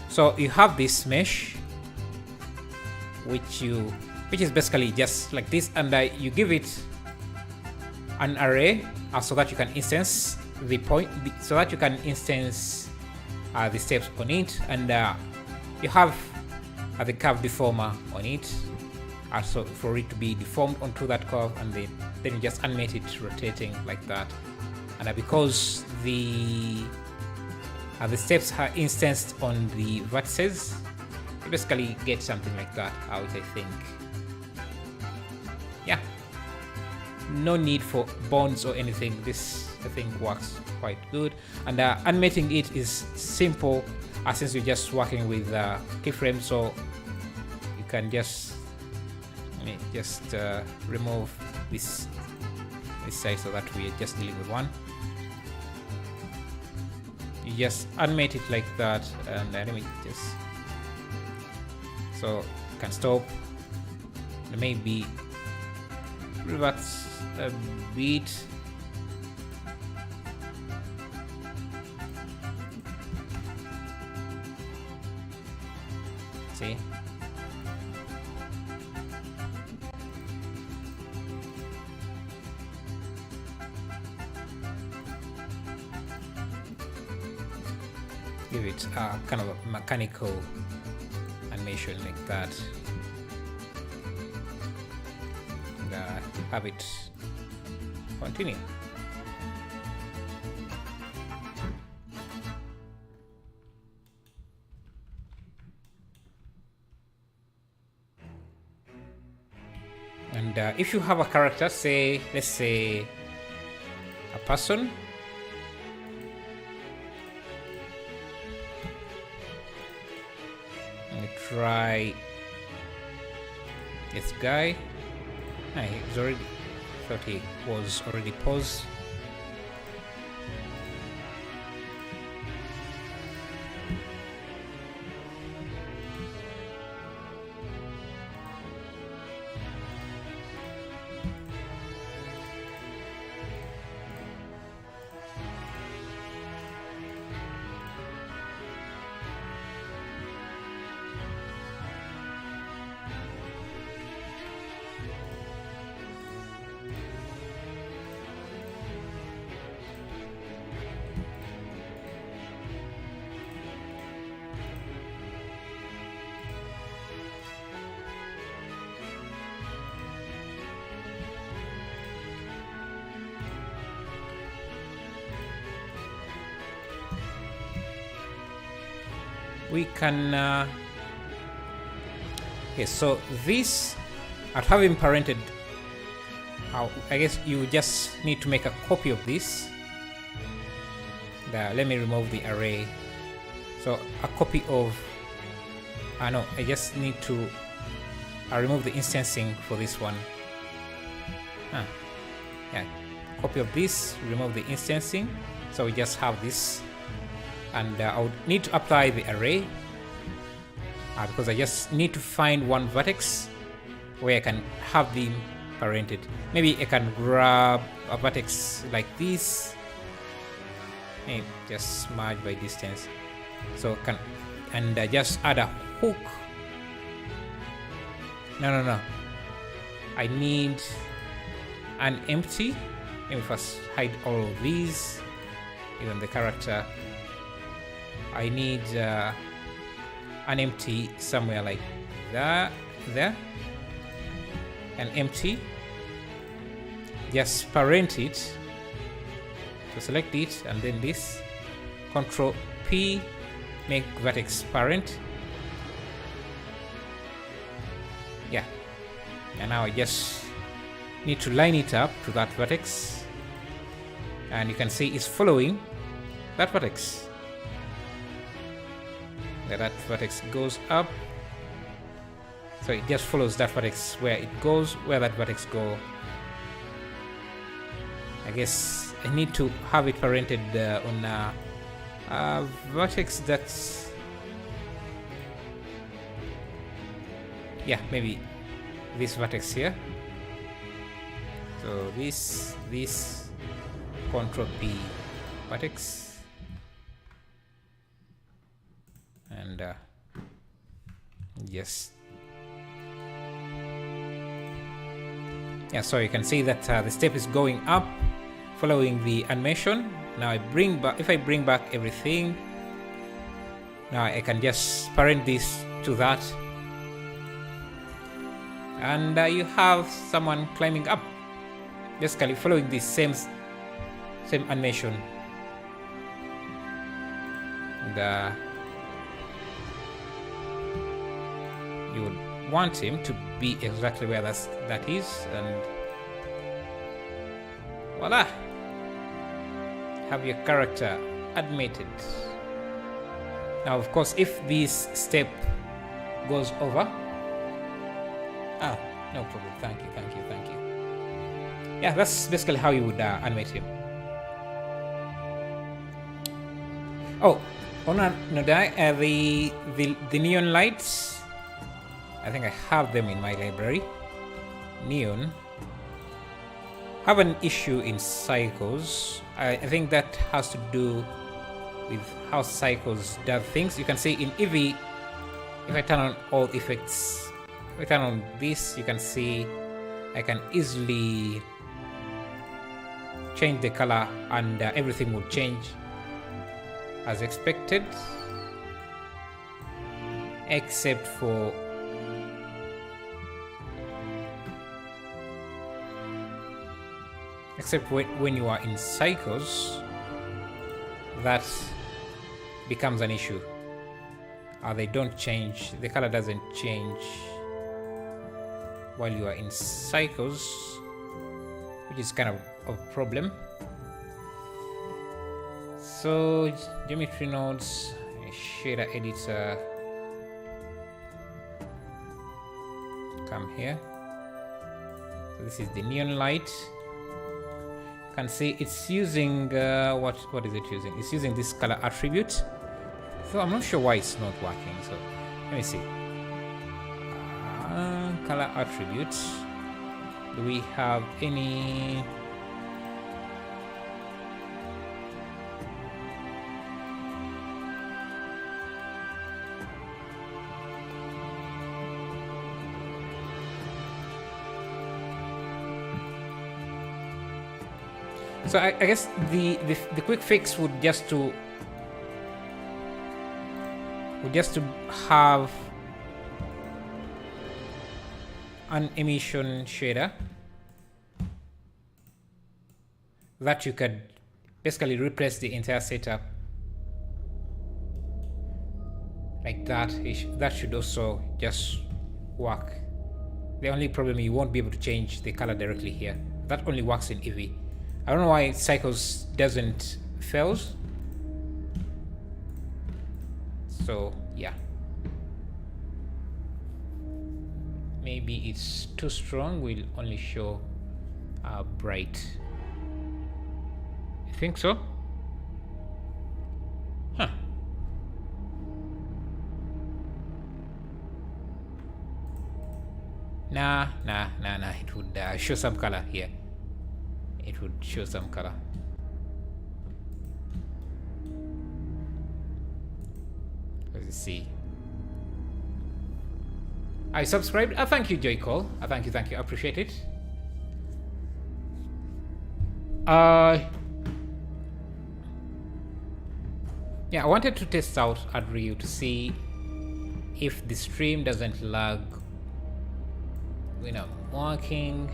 so you have this mesh which is basically just like this, and you give it an array so that you can instance the point, so that you can instance the steps on it, and you have the curve deformer on it, also for it to be deformed onto that curve, and then you just animate it rotating like that. And because the steps are instanced on the vertices, you basically get something like that out, I think. Yeah, no need for bonds or anything. This, I think, works quite good, and animating it is simple since you're just working with keyframes, so you can just remove this side so that we're just dealing with one. You just animate it like that, and animate just so you can stop, maybe revert a bit. See? Give it a kind of a mechanical animation like that. And, have it continue. And if you have a character, say, let's say a person, try this guy. He's already, thought he was already paused. We can okay, so this, at having parented, I guess you just need to make a copy of this. Let me remove the array. So a copy of no, I just need to remove the instancing for this one. Yeah, copy of this, remove the instancing, so we just have this. And I would need to apply the array because I just need to find one vertex where I can have them parented. Maybe I can grab a vertex like this and just merge by distance. So just add a hook. No. I need an empty. Let me first hide all of these, even the character. I need an empty somewhere like that, there, an empty. Just parent it. So select it, and then this. Control P, make vertex parent. Yeah, And now I just need to line it up to that vertex, and you can see it's following that vertex. That vertex goes up, so it just follows that vertex where it goes, where that vertex go. I guess I need to have it parented on a vertex that's, yeah, maybe this vertex here. So this Ctrl B vertex, and yes, yeah. So you can see that the step is going up, following the animation. Now I bring back, if I bring back everything, now I can just parent this to that, and you have someone climbing up, basically following the same animation. And you would want him to be exactly where that is, and voila, have your character animated. Now of course, if this step goes over, no problem, thank you. Yeah, that's basically how you would animate him. Oh, the neon lights, I think I have them in my library. Neon have an issue in Cycles. I think that has to do with how Cycles does things. You can see in Eevee, if I turn on all effects, if I turn on this, you can see I can easily change the color, and everything will change as expected, except for when you are in Cycles, that becomes an issue. They don't change, the color doesn't change while you are in Cycles, which is kind of a problem. So geometry nodes, shader editor, come here. So this is the neon light. You can see it's using what is it using? It's using this color attribute. So I'm not sure why it's not working. So let me see. Color attribute. Do we have any? So I guess the quick fix would just to have an emission shader that you could basically replace the entire setup like that. That should also just work. The only problem, you won't be able to change the color directly here. That only works in Eevee. I don't know why Cycles doesn't fails. So yeah, maybe it's too strong. Will only show bright. I think so. Huh. Nah. It would show some color here. It would show some color. Let's see. I subscribed. Thank you, Joy Cole. Thank you. I appreciate it. Yeah, I wanted to test out Adreu to see if the stream doesn't lag when I'm working.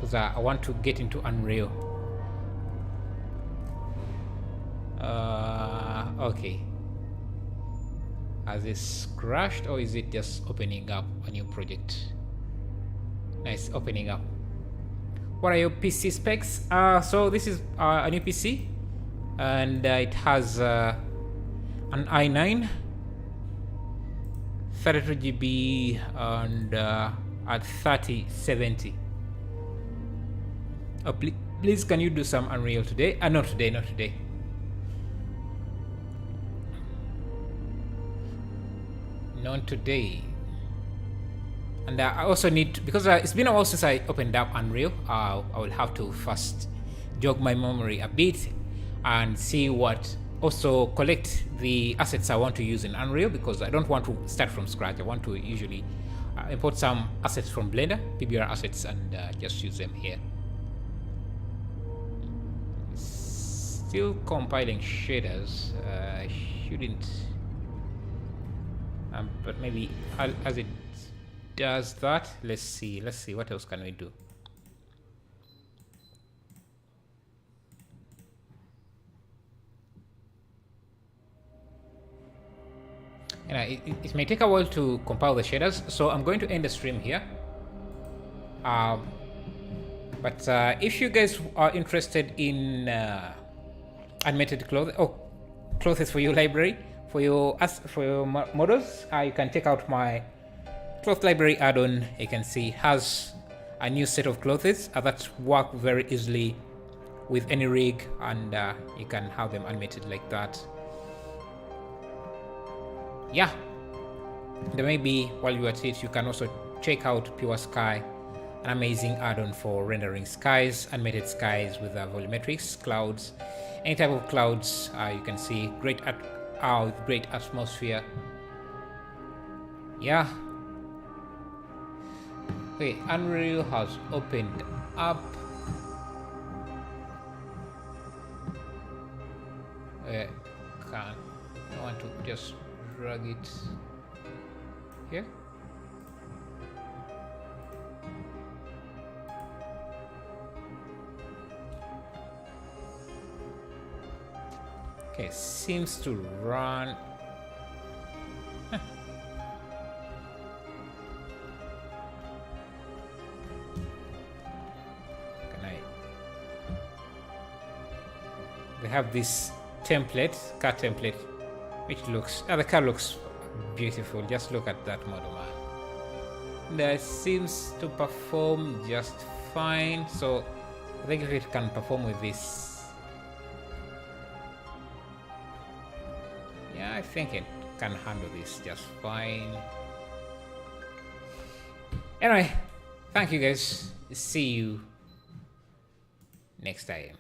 because I want to get into Unreal. Okay. Has this crashed or is it just opening up a new project? Nice, opening up. What are your PC specs? So this is a new PC, and it has an i9, 32 GB, and at 3070. Oh, please, can you do some Unreal today? Not today, not today. Not today. And I also need to, because it's been a while since I opened up Unreal. I will have to first jog my memory a bit and see what, also collect the assets I want to use in Unreal, because I don't want to start from scratch. I want to usually import some assets from Blender, PBR assets, and just use them here. Still compiling shaders. Shouldn't, but maybe as it does that, let's see what else can we do. And it may take a while to compile the shaders, so I'm going to end the stream here. But if you guys are interested in animated clothes for your library, for your models, you can check out my cloth library add-on. You can see has a new set of clothes that work very easily with any rig, and you can have them animated like that. Yeah, there may be, while you are at it, you can also check out Pure Sky, an amazing add-on for rendering skies, animated skies with volumetrics, clouds, any type of clouds. You can see great atmosphere. Yeah. Okay, Unreal has opened up. I want to just drag it here. Okay, seems to run. Huh. They have this car template, which looks, the car looks beautiful. Just look at that model, man. That seems to perform just fine. So I think if it can perform with this, yeah, I think it can handle this just fine. Anyway, thank you guys. See you next time.